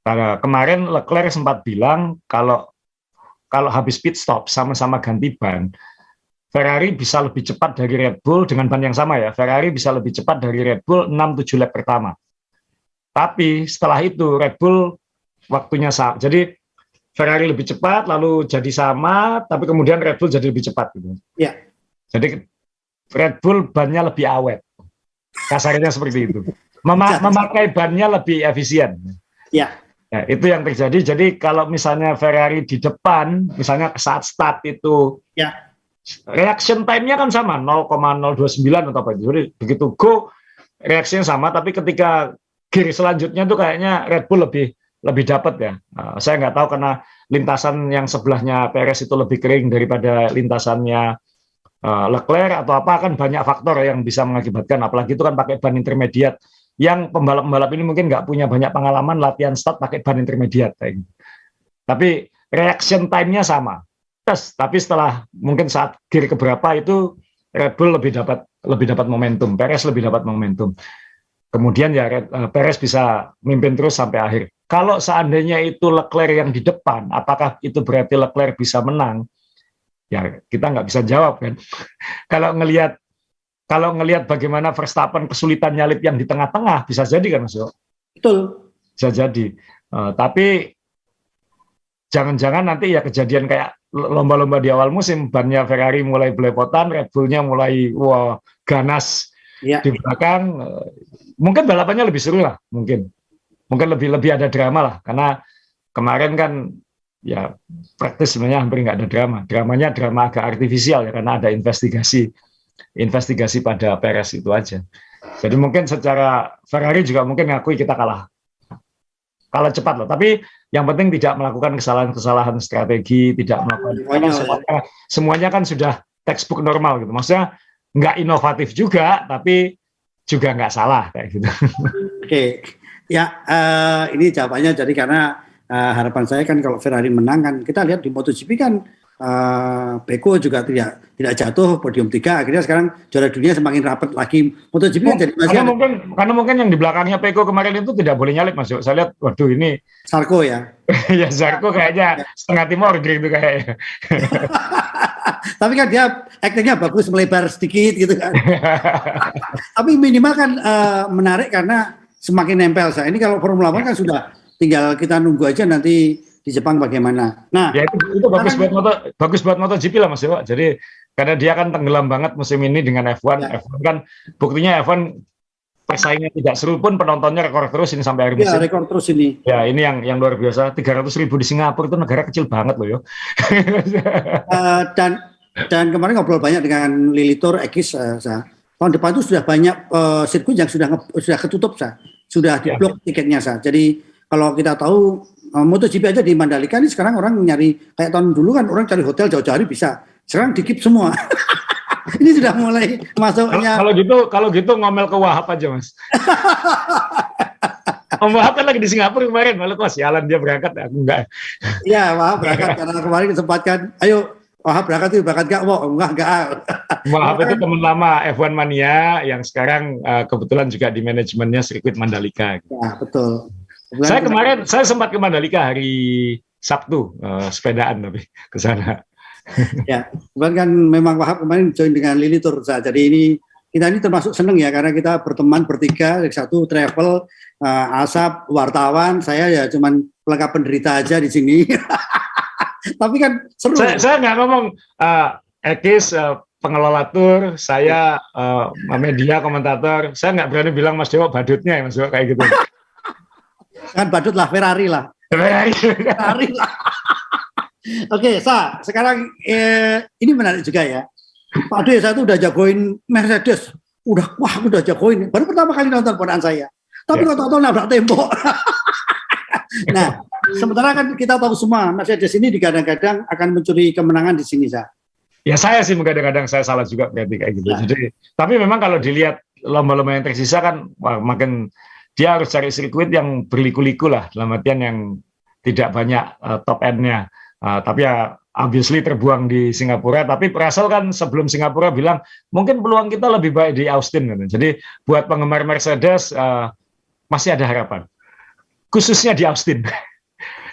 Karena kemarin Leclerc sempat bilang kalau habis pit stop sama-sama ganti ban, Ferrari bisa lebih cepat dari Red Bull dengan ban yang sama ya. Ferrari bisa lebih cepat dari Red Bull 6-7 lap pertama. Tapi setelah itu Red Bull waktunya sama. Jadi Ferrari lebih cepat, lalu jadi sama, tapi kemudian Red Bull jadi lebih cepat gitu.
Ya.
Jadi Red Bull bannya lebih awet, kasarnya seperti itu. Memakai bannya lebih efisien.
Ya.
Ya, itu yang terjadi. Jadi kalau misalnya Ferrari di depan, misalnya saat start itu,
ya,
reaction time-nya kan sama, 0,029 atau apa. Jadi begitu go, reaksinya sama, tapi ketika gear selanjutnya tuh kayaknya Red Bull lebih dapat ya. Saya nggak tahu karena lintasan yang sebelahnya Perez itu lebih kering daripada lintasannya Leclerc atau apa, kan banyak faktor yang bisa mengakibatkan, apalagi itu kan pakai ban intermediate yang pembalap-pembalap ini mungkin nggak punya banyak pengalaman latihan start pakai ban intermediate kayak gitu. Tapi reaction time-nya sama. Tapi setelah mungkin saat gear keberapa itu Red Bull lebih dapat momentum, Perez lebih dapat momentum. Kemudian ya Perez bisa mimpin terus sampai akhir. Kalau seandainya itu Leclerc yang di depan, apakah itu berarti Leclerc bisa menang? Ya kita nggak bisa jawab kan. Kalau ngelihat bagaimana Verstappen kesulitan nyalip yang di tengah-tengah, bisa jadi kan Mas Yo?
Betul.
Bisa jadi. Tapi jangan-jangan nanti ya kejadian kayak lomba-lomba di awal musim, bannya Ferrari mulai belepotan, Red Bull-nya mulai ganas di belakang. Mungkin balapannya lebih seru lah, mungkin lebih ada drama lah, karena kemarin kan ya praktis sebenarnya hampir nggak ada dramanya drama agak artifisial ya, karena ada investigasi pada Perez itu aja. Jadi mungkin secara Ferrari juga mungkin ngakui kita kalah cepat loh, tapi yang penting tidak melakukan kesalahan strategi, tidak melakukan semuanya kan sudah textbook normal gitu, maksudnya nggak inovatif juga, tapi juga nggak salah kayak gitu.
Oke, ya ini jawabannya. Jadi karena harapan saya kan kalau Ferrari menang kan, kita lihat di MotoGP kan Pecco juga tidak jatuh podium 3, akhirnya sekarang juara dunia semakin rapat lagi. MotoGP kan jadi masih
karena mungkin yang di belakangnya Pecco kemarin itu tidak boleh nyalip Mas. Saya lihat, waduh ini
Zarco ya.
Ya Zarco kayaknya setengah timur gitu kayaknya.
Tapi kan dia aktingnya bagus, melebar sedikit gitu kan. Tapi minimal kan menarik karena semakin nempel. Ini kalau Formula 1 kan sudah tinggal kita nunggu aja nanti di Jepang bagaimana. Nah,
ya itu bagus buat MotoGP lah Mas Dewa. Jadi karena dia kan tenggelam banget musim ini dengan F1. Ya. F1 kan buktinya F1 persaingan tidak seru pun penontonnya rekor terus ini sampai akhir musim.
Ya, rekor terus ini.
Ya, ini yang luar biasa. 300.000 di Singapura itu negara kecil banget loh yo.
Dan kemarin ngobrol banyak dengan Lilitor Ekis, tahun depan itu sudah banyak sirkuit yang sudah ketutup, sudah diblok tiketnya. Jadi kalau kita tahu MotoGP aja di Mandalika ini sekarang orang nyari, kayak tahun dulu kan orang cari hotel jauh-jauh hari bisa, sekarang dikip semua. Ini sudah mulai masuknya.
Kalau gitu ngomel ke Wahab aja Mas. Om Wahab kan lagi di Singapura kemarin, malah kok sialan dia berangkat, aku enggak.
Iya, Wahab berangkat karena kemarin kesempatkan, ayo Wahab berangkat gak? Enggak.
Wahab itu teman lama F1 Mania yang sekarang kebetulan juga di manajemennya sirkuit Mandalika.
Ya, betul.
Saya sempat ke Mandalika hari Sabtu, sepedaan tapi ke sana.
Ya, kan memang Wahab kemarin join dengan Lilitor. Jadi kita ini termasuk seneng ya, karena kita berteman bertiga, satu travel, Asap, wartawan, saya ya cuman pelengkap penderita aja di sini. Tapi kan seru.
Saya nggak ngomong Ekis pengelola tur, saya media komentator. Saya nggak berani bilang Mas Dewa badutnya ya Mas Dewa kayak gitu.
Kan badut lah, Ferrari lah. Ferrari lah. Oke, sekarang ini menarik juga ya. Pak Desa itu udah jagoin Mercedes. wah aku udah jagoin. Baru pertama kali nonton ponaan saya. Tapi kalau tahu nabrak tembok. Nah, sementara kan kita tahu semua Mercedes ini digadang-gadang akan mencuri kemenangan di sini, Sa.
Ya saya sih kadang-kadang saya salah juga berarti kayak gitu.
Nah.
Jadi, tapi memang kalau dilihat lomba-lomba yang tersisa kan, makin dia harus cari sirkuit yang berliku-liku lah, dalam artian yang tidak banyak top end-nya. Tapi ya obviously terbuang di Singapura. Tapi Russell kan sebelum Singapura bilang mungkin peluang kita lebih baik di Austin. Gitu. Jadi buat penggemar Mercedes masih ada harapan, khususnya di Austin.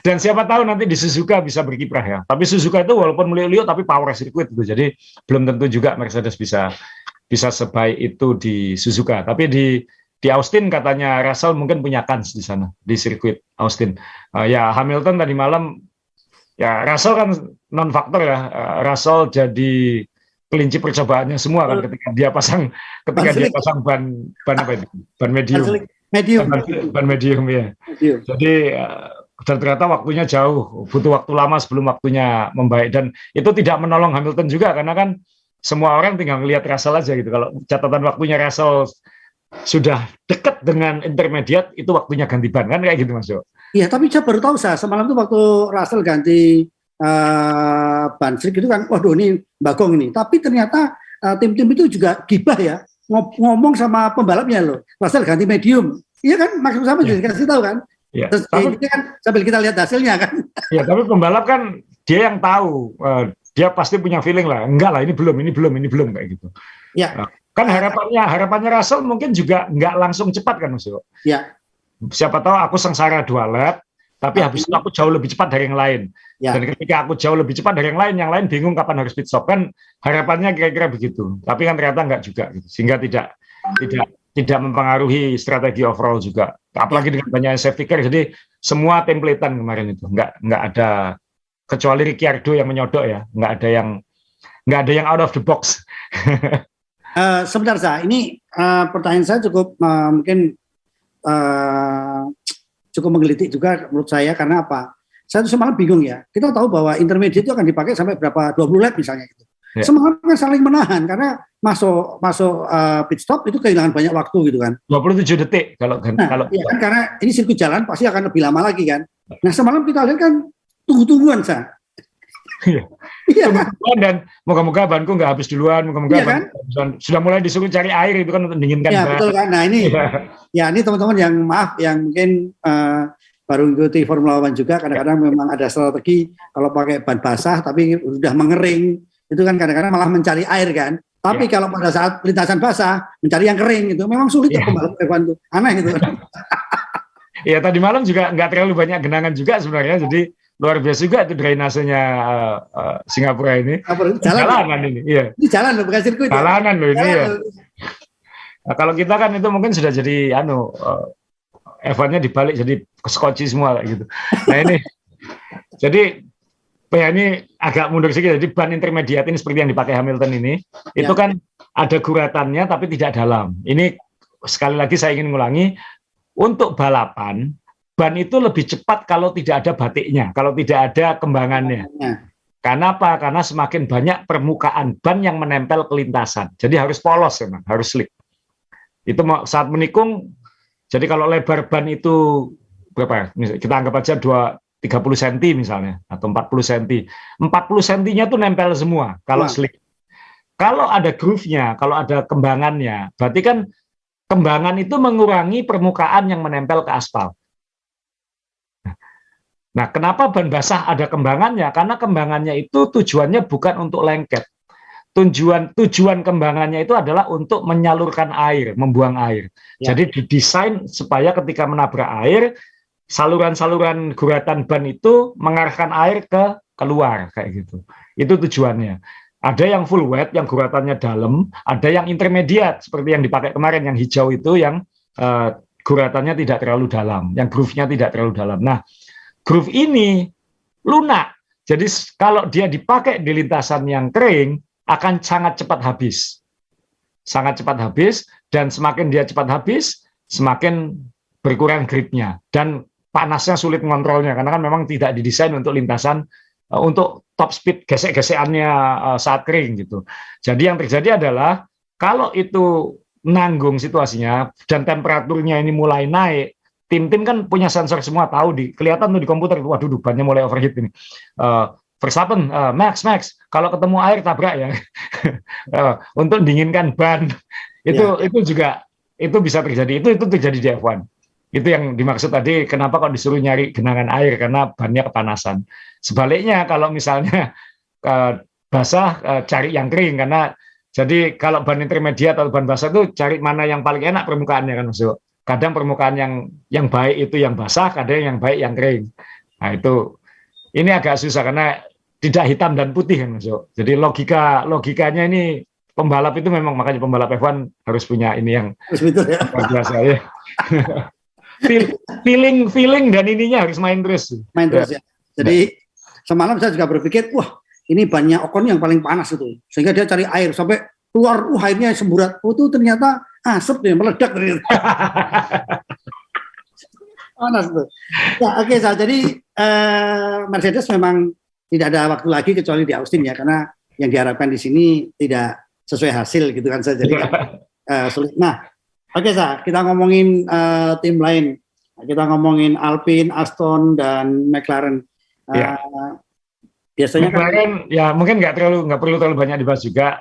Dan siapa tahu nanti di Suzuka bisa berkiprah ya. Tapi Suzuka itu walaupun meliuk-liuk tapi power sirkuit gitu. Jadi belum tentu juga Mercedes bisa sebaik itu di Suzuka. Tapi di Austin katanya Russell mungkin punya kans di sana di sirkuit Austin. Ya Hamilton tadi malam ya Russell kan non faktor ya. Russell jadi kelinci percobaannya semua kan ketika dia pasang ban apa itu? Ban medium. Ban medium ya. Jadi dan ternyata waktunya jauh, butuh waktu lama sebelum waktunya membaik, dan itu tidak menolong Hamilton juga karena kan semua orang tinggal melihat Russell aja gitu. Kalau catatan waktunya Russell sudah dekat dengan intermediate, itu waktunya ganti ban kan kayak gitu Mas Jo.
Iya, tapi saya baru tahu semalam tuh waktu Russell ganti ban slick itu kan, waduh ini bagong ini. Tapi ternyata tim-tim itu juga gibah ya, ngomong sama pembalapnya loh, Russell ganti medium. Iya kan, maksud sama juga dikasih tahu kan.
Ya,
terus ini kan sambil kita lihat hasilnya kan.
Ya, tapi pembalap kan dia yang tahu, dia pasti punya feeling lah. Enggak lah, ini belum kayak gitu.
Ya.
Kan harapannya Russell mungkin juga enggak langsung cepat kan Mas Jo.
Ya.
Siapa tahu aku sengsara 2 lap, tapi habis itu aku jauh lebih cepat dari yang lain. Ya. Dan ketika aku jauh lebih cepat dari yang lain bingung kapan harus pit stop kan, harapannya kira-kira begitu. Tapi kan ternyata enggak juga gitu. Sehingga tidak mempengaruhi strategi overall juga. Apalagi dengan banyak safety car, jadi semua templatean kemarin itu nggak ada, kecuali Ricciardo yang menyodok ya, nggak ada yang out of the box.
Sebentar Sa, ini pertanyaan saya cukup mungkin cukup menggelitik juga menurut saya, karena apa? Saya tuh semalam bingung ya. Kita tahu bahwa intermediate itu akan dipakai sampai berapa 20 lap misalnya gitu. Ya. Semalam kan saling menahan karena masuk pit stop itu kehilangan banyak waktu gitu kan.
27 detik kalau
ya kan, karena ini sirkuit jalan pasti akan lebih lama lagi kan. Nah semalam kita lihat kan tunggu-tungguan Sa.
Iya kan? Dan moga-moga banku nggak habis duluan, moga-moga kan? Sudah mulai disuruh cari air itu kan untuk dinginkan.
Iya betul kan. Nah ini ya ini teman-teman yang maaf yang mungkin baru mengikuti Formula One juga, kadang-kadang memang ada strategi kalau pakai ban basah tapi sudah mengering itu kan kadang-kadang malah mencari air kan. Tapi kalau pada saat lintasan basah mencari yang kering itu memang sulit ya pembalap F1 itu. Aneh gitu.
Ya tadi malam juga nggak terlalu banyak genangan juga sebenarnya, jadi luar biasa juga itu drainasenya Singapura ini. Jalanan ini. Iya. Ini
jalan loh, bukan sirkuit.
Jalanan loh ini ya. Nah, kalau kita kan itu mungkin sudah jadi F1-nya dibalik jadi skoci semua gitu. Nah ini jadi ya ini agak mundur sedikit. Jadi ban intermediate ini seperti yang dipakai Hamilton ini, itu kan ada guratannya tapi tidak dalam. Ini sekali lagi saya ingin mengulangi, untuk balapan ban itu lebih cepat kalau tidak ada batiknya, kalau tidak ada kembangannya. Karena apa? Karena semakin banyak permukaan ban yang menempel ke lintasan. Jadi harus polos memang, harus slick. Itu saat menikung. Jadi kalau lebar ban itu berapa? Kita anggap aja 30 cm misalnya, atau 40 cm. 40 cm-nya tuh nempel semua kalau slick. Kalau ada groove-nya, kalau ada kembangannya, berarti kan kembangan itu mengurangi permukaan yang menempel ke aspal. Nah, kenapa ban basah ada kembangannya? Karena kembangannya itu tujuannya bukan untuk lengket. Tujuan kembangannya itu adalah untuk menyalurkan air, membuang air. Jadi didesain supaya ketika menabrak air, saluran-saluran guratan ban itu mengarahkan air ke keluar kayak gitu. Itu tujuannya. Ada yang full wet, yang guratannya dalam, ada yang intermediate seperti yang dipakai kemarin, yang hijau itu yang guratannya tidak terlalu dalam, yang groove-nya tidak terlalu dalam. Nah, groove ini lunak. Jadi kalau dia dipakai di lintasan yang kering akan sangat cepat habis. Sangat cepat habis, dan semakin dia cepat habis, semakin berkurang gripnya dan panasnya sulit mengontrolnya karena kan memang tidak didesain untuk lintasan untuk top speed gesek-gesekannya saat kering gitu. Jadi yang terjadi adalah kalau itu nanggung situasinya dan temperaturnya ini mulai naik, tim-tim kan punya sensor semua, tahu kelihatan tuh di komputer, waduh bannya mulai overheat ini. Verstappen, Max, kalau ketemu air tabrak ya. Untuk dinginkan ban. Itu juga itu bisa terjadi. Itu terjadi di F1. Itu yang dimaksud tadi, kenapa kok disuruh nyari genangan air, karena bannya kepanasan. Sebaliknya kalau misalnya basah, cari yang kering, karena jadi kalau ban intermediate atau ban basah itu cari mana yang paling enak permukaannya kan Mas. Kadang permukaan yang baik itu yang basah, kadang yang baik yang kering. Nah itu ini agak susah karena tidak hitam dan putih kan Mas. Jadi logikanya ini pembalap itu memang, makanya pembalap F1 harus punya ini yang luar biasa ya. feeling dan ininya harus main terus
ya. Jadi semalam saya juga berpikir, wah ini bannya Ocon yang paling panas itu, sehingga dia cari air sampai keluar, airnya semburat, itu ternyata asap nih, meledak ternyata. Panas tuh. Ya, oke, jadi Mercedes memang tidak ada waktu lagi kecuali di Austin ya, karena yang diharapkan di sini tidak sesuai hasil gitu kan saja. Jadi sulit. Nah, oke, kita ngomongin tim lain. Kita ngomongin Alpine, Aston, dan McLaren. Biasanya
McLaren ya mungkin nggak perlu terlalu banyak dibahas juga.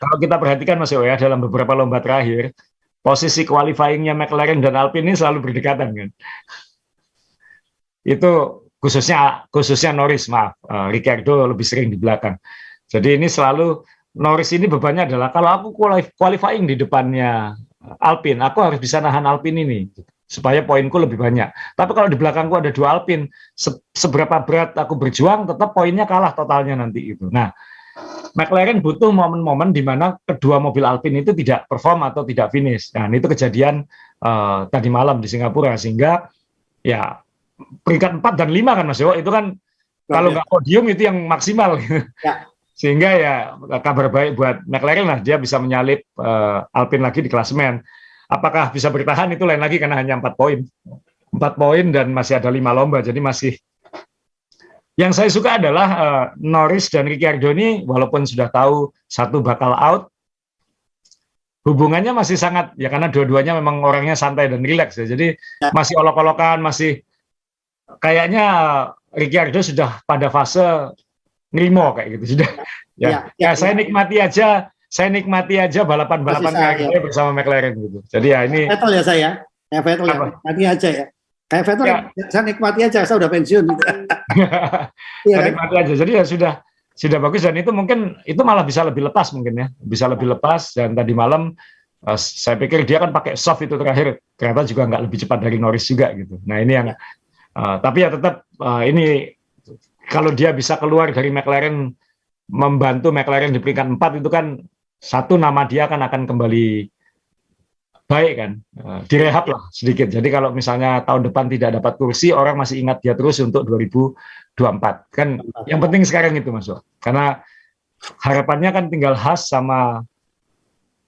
Kalau kita perhatikan Mas ya, dalam beberapa lomba terakhir, posisi qualifying-nya McLaren dan Alpine ini selalu berdekatan kan. Itu khususnya Norris, Ricciardo lebih sering di belakang. Jadi ini selalu Norris ini bebannya adalah, kalau aku qualifying di depannya Alpine, aku harus bisa nahan Alpine ini supaya poinku lebih banyak. Tapi kalau di belakangku ada dua Alpine, seberapa berat aku berjuang, tetap poinnya kalah totalnya nanti itu. Nah, McLaren butuh momen-momen di mana kedua mobil Alpine itu tidak perform atau tidak finish. Nah, itu kejadian tadi malam di Singapura, sehingga ya peringkat 4 dan 5 kan Mas Yo, itu kan kalau nggak podium itu yang maksimal. Ya. Sehingga ya kabar baik buat McLaren lah, dia bisa menyalip Alpine lagi di klasemen. Apakah bisa bertahan itu lain lagi, karena hanya 4 poin. 4 poin dan masih ada 5 lomba, jadi masih. Yang saya suka adalah Norris dan Ricciardo ini, walaupun sudah tahu satu bakal out, hubungannya masih sangat, ya karena dua-duanya memang orangnya santai dan rileks ya. Jadi masih olok-olokan, masih kayaknya Ricciardo sudah pada fase nrimo kayak gitu sudah. Saya nikmati aja balapan-balapan kayak gitu bersama McLaren gitu. Jadi ya ini
Vettel ya saya. Vettel ya, nikmati aja ya. Kayak Vettel saya nikmati aja, saya udah pensiun gitu.
Saya nikmati aja. Jadi ya sudah bagus, dan itu mungkin itu malah bisa lebih lepas mungkin ya. Bisa lebih lepas, dan tadi malam saya pikir dia kan pakai soft itu terakhir, ternyata juga nggak lebih cepat dari Norris juga gitu. Nah, ini yang tapi ya tetap ini kalau dia bisa keluar dari McLaren, membantu McLaren di peringkat 4, itu kan satu, nama dia kan akan kembali baik kan, direhab lah sedikit. Jadi kalau misalnya tahun depan tidak dapat kursi, orang masih ingat dia terus untuk 2024 kan. Yang penting sekarang itu Mas, karena harapannya kan tinggal Haas sama,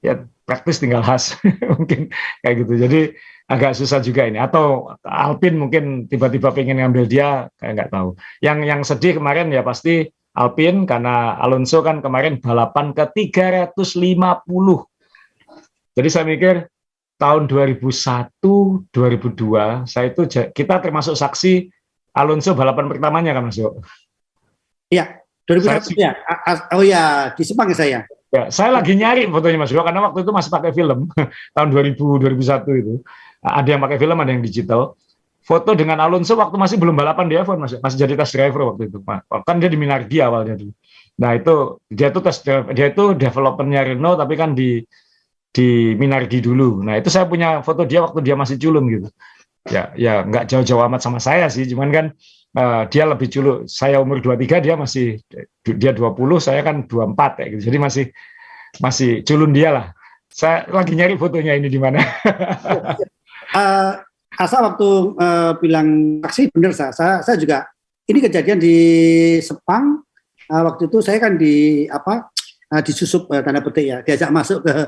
ya praktis tinggal Haas mungkin kayak gitu. Jadi agak susah juga ini, atau Alpine mungkin tiba-tiba pengen ngambil dia, kayak nggak tahu. Yang sedih kemarin ya pasti Alpine, karena Alonso kan kemarin balapan ke 350. Jadi saya mikir tahun 2001, 2002 kita termasuk saksi Alonso balapan pertamanya kan Mas Yo.
Iya, 2001 ya. Oh ya, di Sepang ya saya.
Ya, saya lagi nyari fotonya Mas Yo, karena waktu itu masih pakai film tahun 2000 2001 itu. Ada yang pakai film, ada yang digital. Foto dengan Alonso waktu masih belum balapan di F1, masih jadi test driver waktu itu. Kan dia di Minardi awalnya dulu. Nah itu dia itu developernya Renault, tapi kan di Minardi dulu. Nah itu saya punya foto dia waktu dia masih culun gitu. Ya nggak jauh-jauh amat sama saya sih, cuman kan dia lebih culun. Saya umur 23, dia 20, saya kan 24 kayak gitu. Jadi masih culun dia lah. Saya lagi nyari fotonya ini di mana.
Asa waktu bilang taksi, benar saya juga, ini kejadian di Sepang. Waktu itu saya kan disusup tanda petik ya, diajak masuk ke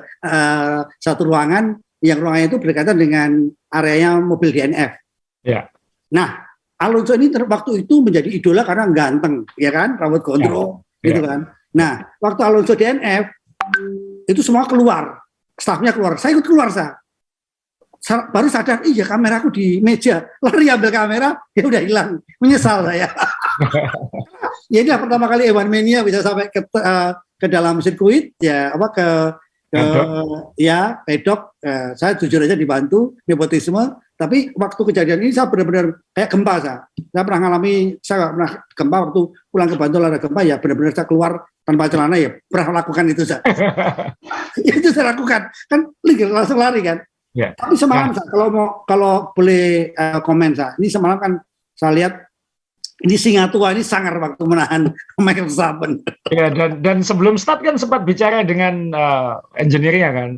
satu ruangan, yang ruangannya itu berdekatan dengan areanya mobil DNF. Ya. Nah, Alonso ini waktu itu menjadi idola karena ganteng, ya kan, rambut gondrong, gitu kan. Nah, waktu Alonso DNF itu semua keluar stafnya keluar, saya ikut keluar baru sadar, iya kameraku di meja, lari ambil kamera, ya udah hilang, menyesal saya. Ya inilah pertama kali Evan Mania bisa sampai ke dalam sirkuit, ya apa ke ya pedok. Saya jujur aja dibantu nepotisme, tapi waktu kejadian ini saya benar-benar kayak gempa saya pernah ngalami, saya pernah gempa waktu pulang ke Bantul ada gempa, ya benar-benar saya keluar tanpa celana, ya pernah lakukan itu saya. Itu saya lakukan, kan langsung lari kan. Ya. Tapi semalam kalau boleh komen ini semalam kan saya lihat ini singa tua ini sangar waktu menahan Michael Verstappen. Ya,
dan sebelum start kan sempat bicara dengan engineer-nya kan,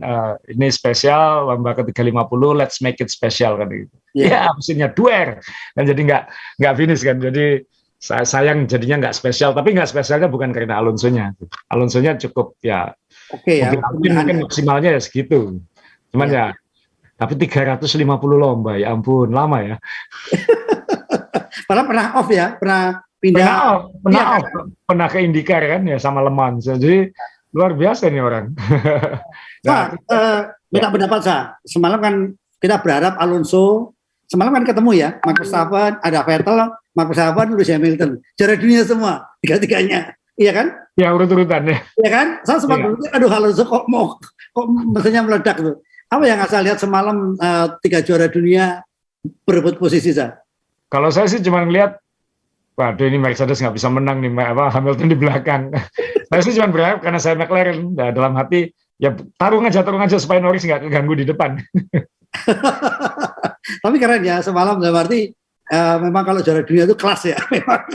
ini spesial lomba ke-350, let's make it special kan gitu. Ya, mesinnya duer dan jadi nggak finish kan. Jadi sayang jadinya nggak spesial, tapi nggak spesialnya bukan karena Alonso-nya. Alonso-nya cukup ya.
Oke ya.
Mungkin maksimalnya ya segitu. Cuman ya tapi 350 lomba, ya ampun, lama ya.
Padahal pernah off ya, pernah pindah.
Pernah ke IndyCar kan ya sama Le Mans. Jadi luar biasa nih orang.
Nah, minta pendapat saya. Semalam kan kita berharap Alonso, semalam kan ketemu ya, Max Verstappen, ada Vettel, Max Verstappen, Lewis Hamilton, juara dunia semua, tiga-tiganya, iya kan?
Ya urut-urutan ya.
Iya kan? Saya sempat berpikir, aduh Alonso kok mesinnya meledak tuh. Apa yang saya lihat semalam 3 juara dunia berebut posisi saya?
Kalau saya sih cuma ngelihat, waduh ini Mercedes nggak bisa menang nih, Hamilton di belakang. Saya sih cuma berharap karena saya McLaren, dalam hati ya tarung aja supaya Norris nggak keganggu di depan. Tapi keren ya semalam, berarti memang kalau juara dunia itu kelas ya, memang.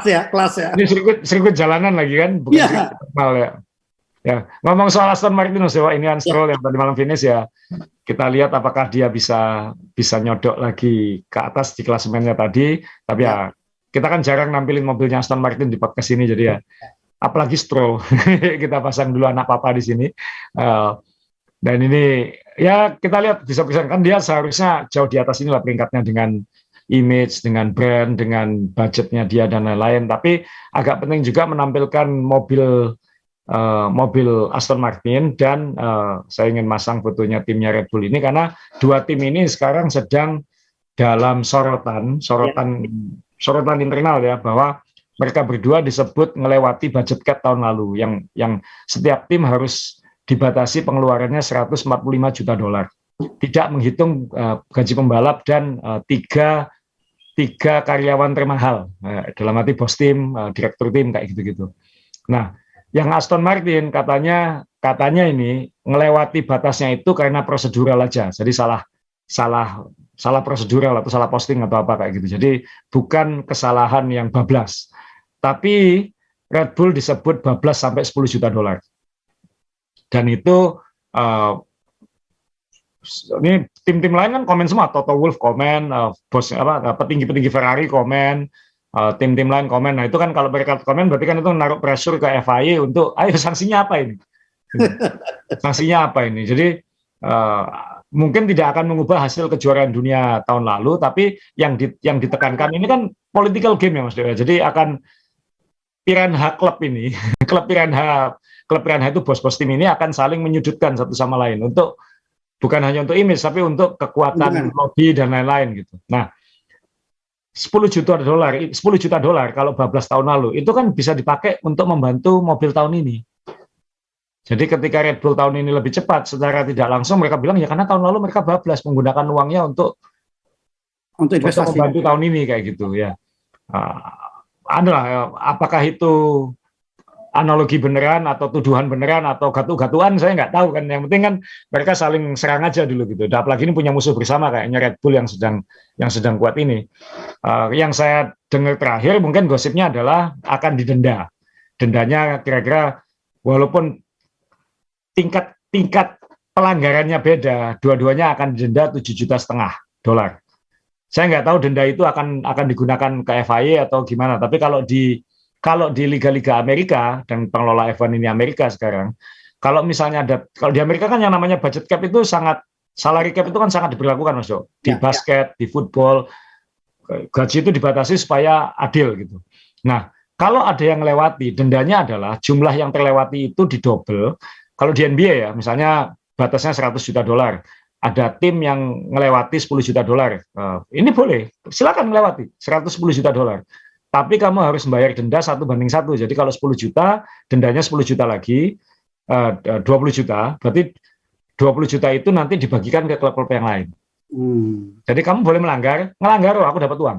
Ya kelas ya. Ini sirkuit jalanan lagi kan, bukan sirkuit normal ya. Ya, ngomong soal Aston Martin, ini Stroll yang tadi malam finish ya. Kita lihat apakah dia bisa nyodok lagi ke atas di klasemennya tadi. Tapi ya kita kan jarang nampilin mobilnya Aston Martin di podcast ini, jadi ya apalagi Stroll. Kita pasang dulu anak papa di sini. Dan ini ya kita lihat bisa kan dia seharusnya jauh di atas inilah peringkatnya dengan image, dengan brand, dengan budgetnya dia dan lain-lain. Tapi agak penting juga menampilkan mobil Aston Martin dan saya ingin masang fotonya timnya Red Bull ini karena dua tim ini sekarang sedang dalam sorotan internal ya, bahwa mereka berdua disebut melewati budget cap tahun lalu yang setiap tim harus dibatasi pengeluarannya $145 juta, tidak menghitung gaji pembalap dan tiga karyawan termahal, dalam arti bos tim, direktur tim kayak gitu-gitu. Nah, yang Aston Martin katanya ini melewati batasnya itu karena prosedural aja, jadi salah prosedural atau salah posting atau apa kayak gitu. Jadi bukan kesalahan yang bablas, tapi Red Bull disebut bablas sampai $10 juta. Dan itu ini tim-tim lain kan komen semua, Toto Wolff komen, petinggi-petinggi Ferrari komen. Tim-tim lain komen. Nah itu kan kalau mereka komen berarti kan itu naruh pressure ke FIA untuk ayo sanksinya apa ini? Sanksinya apa ini? Jadi mungkin tidak akan mengubah hasil kejuaraan dunia tahun lalu, tapi yang ditekankan ini kan political game ya Mas Dewa. Jadi akan Piranha Club ini, klub Piranha itu bos-bos tim ini akan saling menyudutkan satu sama lain untuk bukan hanya untuk image tapi untuk kekuatan lobby dan lain-lain gitu. Nah, $10 juta kalau bablas tahun lalu itu kan bisa dipakai untuk membantu mobil tahun ini. Jadi ketika Red Bull tahun ini lebih cepat, secara tidak langsung mereka bilang ya karena tahun lalu mereka bablas menggunakan uangnya untuk investasi, untuk membantu tahun ini kayak gitu ya. Apakah itu analogi beneran atau tuduhan beneran atau gatu-gatuan saya nggak tahu kan. Yang penting kan mereka saling serang aja dulu gitu. Dan apalagi ini punya musuh bersama kayaknya Red Bull yang sedang kuat ini. Yang saya dengar terakhir mungkin gosipnya adalah akan didenda. Dendanya kira-kira walaupun tingkat pelanggarannya beda, dua-duanya akan didenda $7,5 juta. Saya nggak tahu denda itu akan digunakan ke FIA atau gimana. Tapi kalau di liga-liga Amerika dan pengelola F1 ini Amerika sekarang, kalau misalnya kalau di Amerika kan yang namanya budget cap itu salary cap itu kan sangat diberlakukan Mas Jo. Di basket, di football, gaji itu dibatasi supaya adil gitu. Nah, kalau ada yang melewati, dendanya adalah jumlah yang terlewati itu didobel kalau di NBA ya, misalnya batasnya 100 juta dolar, ada tim yang ngelewati 10 juta dolar, ini boleh, silakan melewati 110 juta dolar. Tapi kamu harus membayar denda 1:1. Jadi kalau 10 juta, dendanya 10 juta lagi, 20 juta, berarti 20 juta itu nanti dibagikan ke klub-klub yang lain. Jadi kamu boleh melanggar, aku dapat uang.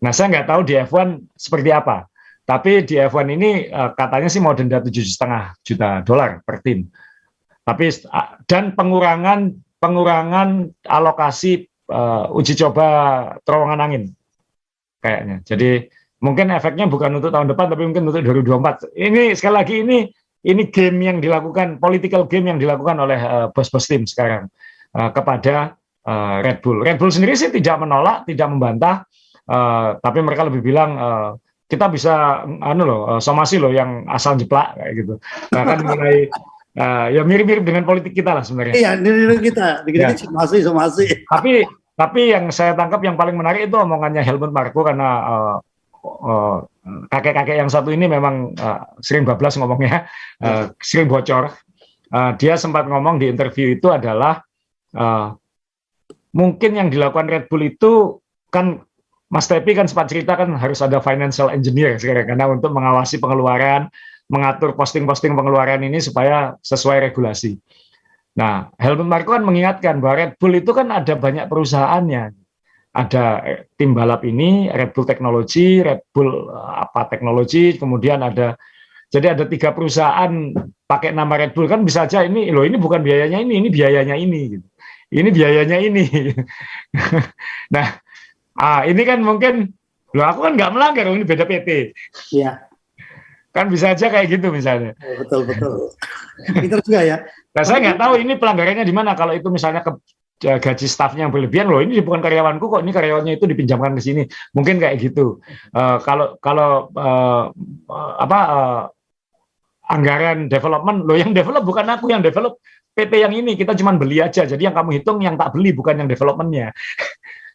Nah, saya nggak tahu di F1 seperti apa. Tapi di F1 ini katanya sih mau denda 7,5 juta dolar per tim. Tapi dan pengurangan alokasi uji coba terowongan angin kayaknya. Jadi mungkin efeknya bukan untuk tahun depan, tapi mungkin untuk 2024. Ini sekali lagi ini game yang dilakukan, political game yang dilakukan oleh bos-bos tim sekarang kepada Red Bull. Red Bull sendiri sih tidak menolak, tidak membantah, tapi mereka lebih bilang kita bisa somasi loh yang asal jeplak kayak gitu. Nah, kan mulai ya mirip-mirip dengan politik kita lah sebenarnya.
Iya, mirip kita, dikit somasi.
Tapi yang saya tangkap yang paling menarik itu omongannya Helmut Marko, karena kakek-kakek yang satu ini memang sering bablas ngomongnya, sering bocor. Dia sempat ngomong di interview itu adalah mungkin yang dilakukan Red Bull itu kan, Mas Tepi kan sempat cerita kan harus ada financial engineer sekarang, karena untuk mengawasi pengeluaran, mengatur posting-posting pengeluaran ini supaya sesuai regulasi. Nah, Helmut Marko kan mengingatkan bahwa Red Bull itu kan ada banyak perusahaannya. Ada tim balap ini, Red Bull Technology, Red Bull teknologi, kemudian ada 3 perusahaan pakai nama Red Bull, kan bisa aja ini bukan biayanya ini biayanya ini gitu. Ini biayanya ini. Nah, ini kan mungkin, aku kan nggak melanggar, ini beda PT.
Iya.
Kan bisa aja kayak gitu misalnya.
Betul. Pinter juga ya.
Nah, saya nggak tahu ini pelanggarannya di mana. Kalau itu misalnya gaji stafnya yang berlebihan, loh ini bukan karyawanku kok, ini karyawannya itu dipinjamkan ke sini. Mungkin kayak gitu. Kalau anggaran development, loh yang develop bukan aku, yang develop PT yang ini, kita cuma beli aja. Jadi yang kamu hitung yang tak beli, bukan yang developmentnya.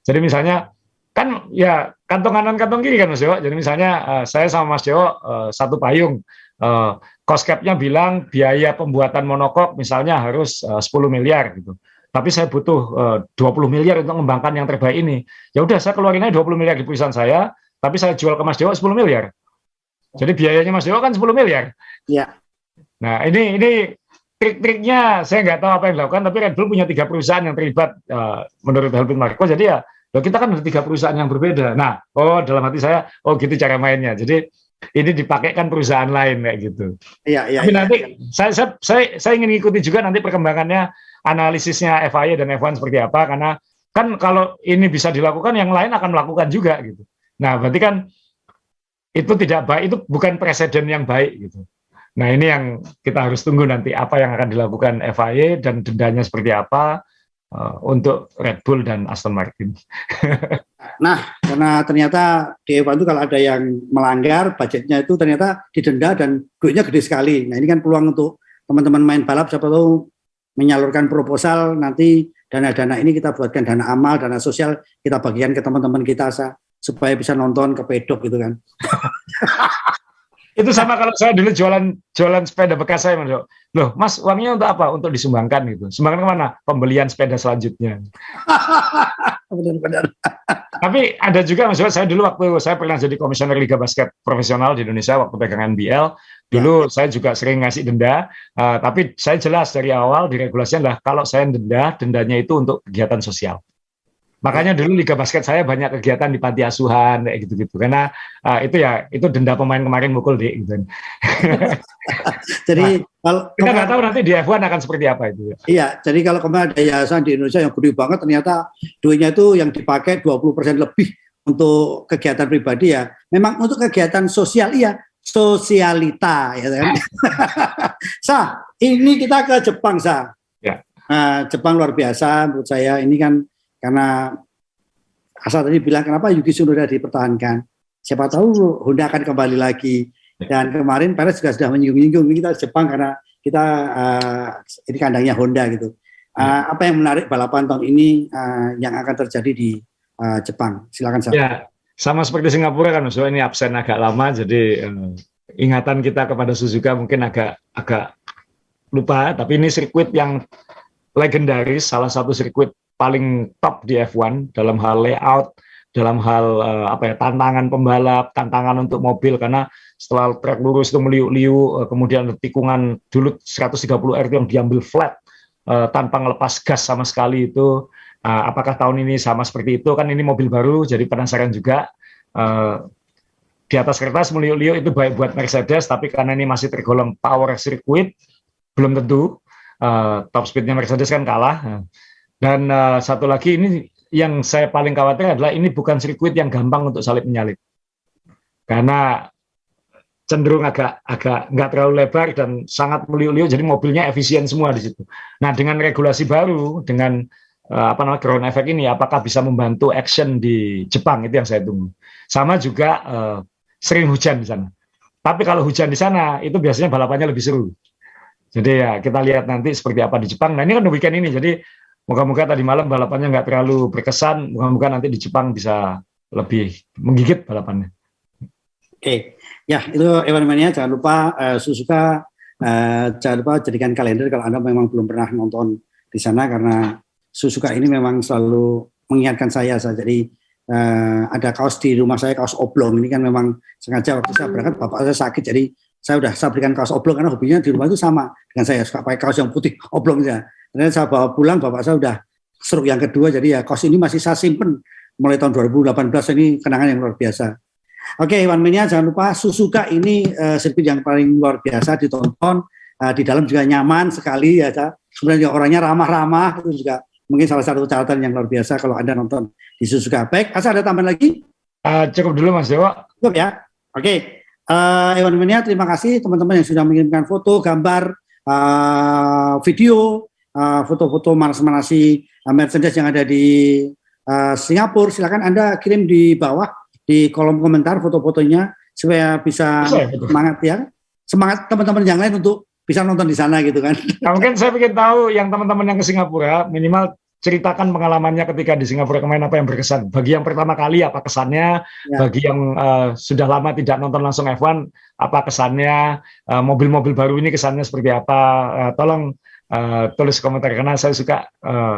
Jadi misalnya kan ya kantong kanan kantong kiri kan Mas Dewo. Jadi misalnya saya sama Mas Dewo satu payung, cost cap-nya bilang biaya pembuatan monokok misalnya harus 10 miliar gitu. Tapi saya butuh 20 miliar untuk mengembangkan yang terbaik ini. Ya udah, saya keluarin aja 20 miliar di perusahaan saya, tapi saya jual ke Mas Dewo 10 miliar. Jadi biayanya Mas Dewo kan 10 miliar.
Iya.
Nah, ini trik-triknya saya nggak tahu apa yang dilakukan, tapi Red Bull punya 3 perusahaan yang terlibat menurut Helmut Marko. Jadi ya kita kan ada 3 perusahaan yang berbeda. Nah, dalam hati saya, gitu cara mainnya. Jadi ini dipakaikan perusahaan lain kayak gitu.
Iya.
Tapi nanti saya ingin ikuti juga nanti perkembangannya, analisisnya FIA dan F1 seperti apa, karena kan kalau ini bisa dilakukan, yang lain akan melakukan juga gitu. Nah, berarti kan itu tidak baik, itu bukan presiden yang baik gitu. Nah, ini yang kita harus tunggu nanti, apa yang akan dilakukan FIA dan dendanya seperti apa untuk Red Bull dan Aston Martin.
Nah, karena ternyata di F1 itu kalau ada yang melanggar budgetnya itu ternyata didenda dan duitnya gede sekali. Nah, ini kan peluang untuk teman-teman main balap, siapa tahu menyalurkan proposal, nanti dana-dana ini kita buatkan dana amal, dana sosial, kita bagikan ke teman-teman kita supaya bisa nonton ke pedok gitu kan.
Itu sama kalau saya dulu jualan sepeda bekas saya, Mas. Loh, Mas, uangnya untuk apa? Untuk disumbangkan gitu. Sumbangkan kemana? Pembelian sepeda selanjutnya.
Benar-benar.
Tapi ada juga, Mas, saya dulu waktu saya pernah jadi komisioner Liga Basket Profesional di Indonesia waktu pegang NBL, dulu saya juga sering ngasih denda, tapi saya jelas dari awal di regulasinya adalah kalau saya dendanya itu untuk kegiatan sosial. Makanya dulu Liga Basket saya banyak kegiatan di panti asuhan kayak gitu-gitu, karena itu denda pemain kemarin mukul deh gitu.
Jadi kalau
kita nggak tahu nanti di F1 akan seperti apa itu.
Iya, jadi kalau kemarin ada yayasan di Indonesia yang gede banget, ternyata duitnya itu yang dipakai 20% lebih untuk kegiatan pribadi ya. Memang untuk kegiatan sosial iya, sosialita ya kan. Ini kita ke Jepang
Ya.
Jepang luar biasa menurut saya, ini kan karena Asa tadi bilang kenapa Yuki Tsunoda dipertahankan, siapa tahu Honda akan kembali lagi. Dan kemarin Perez juga sudah menyinggung-nyinggung, ini kita Jepang karena kita ini kandangnya Honda gitu. Apa yang menarik balapan tahun ini yang akan terjadi di Jepang? Silakan Sa.
Ya, sama seperti Singapura kan, maksudnya ini absen agak lama, jadi ingatan kita kepada Suzuka mungkin agak lupa, tapi ini sirkuit yang legendaris, salah satu sirkuit paling top di F1 dalam hal layout, dalam hal tantangan pembalap, tantangan untuk mobil, karena setelah trek lurus itu meliuk-liuk, kemudian tikungan dulu 130R itu yang diambil flat tanpa ngelepas gas sama sekali itu. Apakah tahun ini sama seperti itu? Kan ini mobil baru, jadi penasaran juga. Di atas kertas meliuk-liuk itu baik buat Mercedes, tapi karena ini masih tergolong power circuit, belum tentu. Top speednya Mercedes kan kalah. Dan satu lagi ini yang saya paling khawatir adalah ini bukan sirkuit yang gampang untuk salip menyalip, karena cenderung agak nggak terlalu lebar dan sangat meliuk-liuk, jadi mobilnya efisien semua di situ. Nah, dengan regulasi baru, dengan ground effect ini, apakah bisa membantu action di Jepang, itu yang saya tunggu. Sama juga sering hujan di sana. Tapi kalau hujan di sana itu biasanya balapannya lebih seru. Jadi ya kita lihat nanti seperti apa di Jepang. Nah, ini kan weekend ini, jadi moga-moga tadi malam balapannya nggak terlalu berkesan. Moga-moga nanti di Jepang bisa lebih menggigit balapannya.
Oke, ya itu Evan Mania. Jangan lupa Suzuka, jangan lupa jadikan kalender kalau Anda memang belum pernah nonton di sana, karena Suzuka ini memang selalu mengingatkan saya. Jadi ada kaos di rumah saya, kaos oblong. Ini kan memang sengaja waktu saya berangkat bapak saya sakit, jadi saya berikan kaos oblong karena hobinya di rumah itu sama dengan saya, suka pakai kaos yang putih oblong saja. Kemudian saya bawa pulang, bapak saya udah stroke yang kedua, jadi ya kaos ini masih saya simpen mulai tahun 2018. Ini kenangan yang luar biasa. Oke, Iwan Mania, jangan lupa Suzuka ini sirkuit yang paling luar biasa ditonton. Di dalam juga nyaman sekali ya. Sebenarnya orangnya ramah-ramah, itu juga mungkin salah satu catatan yang luar biasa kalau Anda nonton di Suzuka. Baik, Asa ada tambahan lagi?
Cukup dulu Mas Dewa.
Cukup ya. Oke. Ewan Mania, terima kasih teman-teman yang sudah mengirimkan foto, gambar, video, foto-foto manas-manasi Mercedes yang ada di Singapura. Silakan Anda kirim di bawah di kolom komentar foto-fotonya supaya bisa semangat ya. Semangat teman-teman yang lain untuk bisa nonton di sana gitu kan.
Nah, mungkin saya ingin tahu yang teman-teman yang ke Singapura, minimal ceritakan pengalamannya ketika di Singapura kemarin, apa yang berkesan. Bagi yang pertama kali apa kesannya, ya. Bagi yang sudah lama tidak nonton langsung F1 apa kesannya, mobil-mobil baru ini kesannya seperti apa. Tolong tulis komentar, karena saya suka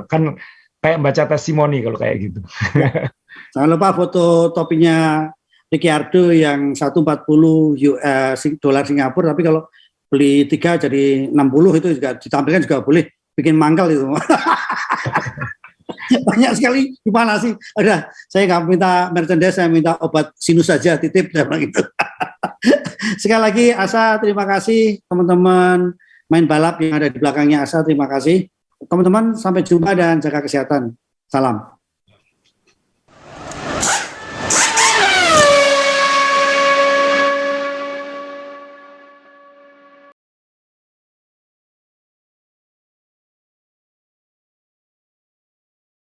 kan kayak baca testimoni kalau kayak gitu.
Ya. Jangan lupa foto topinya Ricciardo yang 140 dolar Singapura, tapi kalau beli 3 jadi 60 itu juga ditampilkan juga boleh, bikin mangkal itu. Banyak sekali gimana sih? Udah, saya nggak minta Mercedes, saya minta obat sinus saja, titip dan gitu. Sekali lagi Asa, terima kasih. Teman-teman main balap yang ada di belakangnya Asa, terima kasih. Teman-teman, sampai jumpa dan jaga kesehatan. Salam.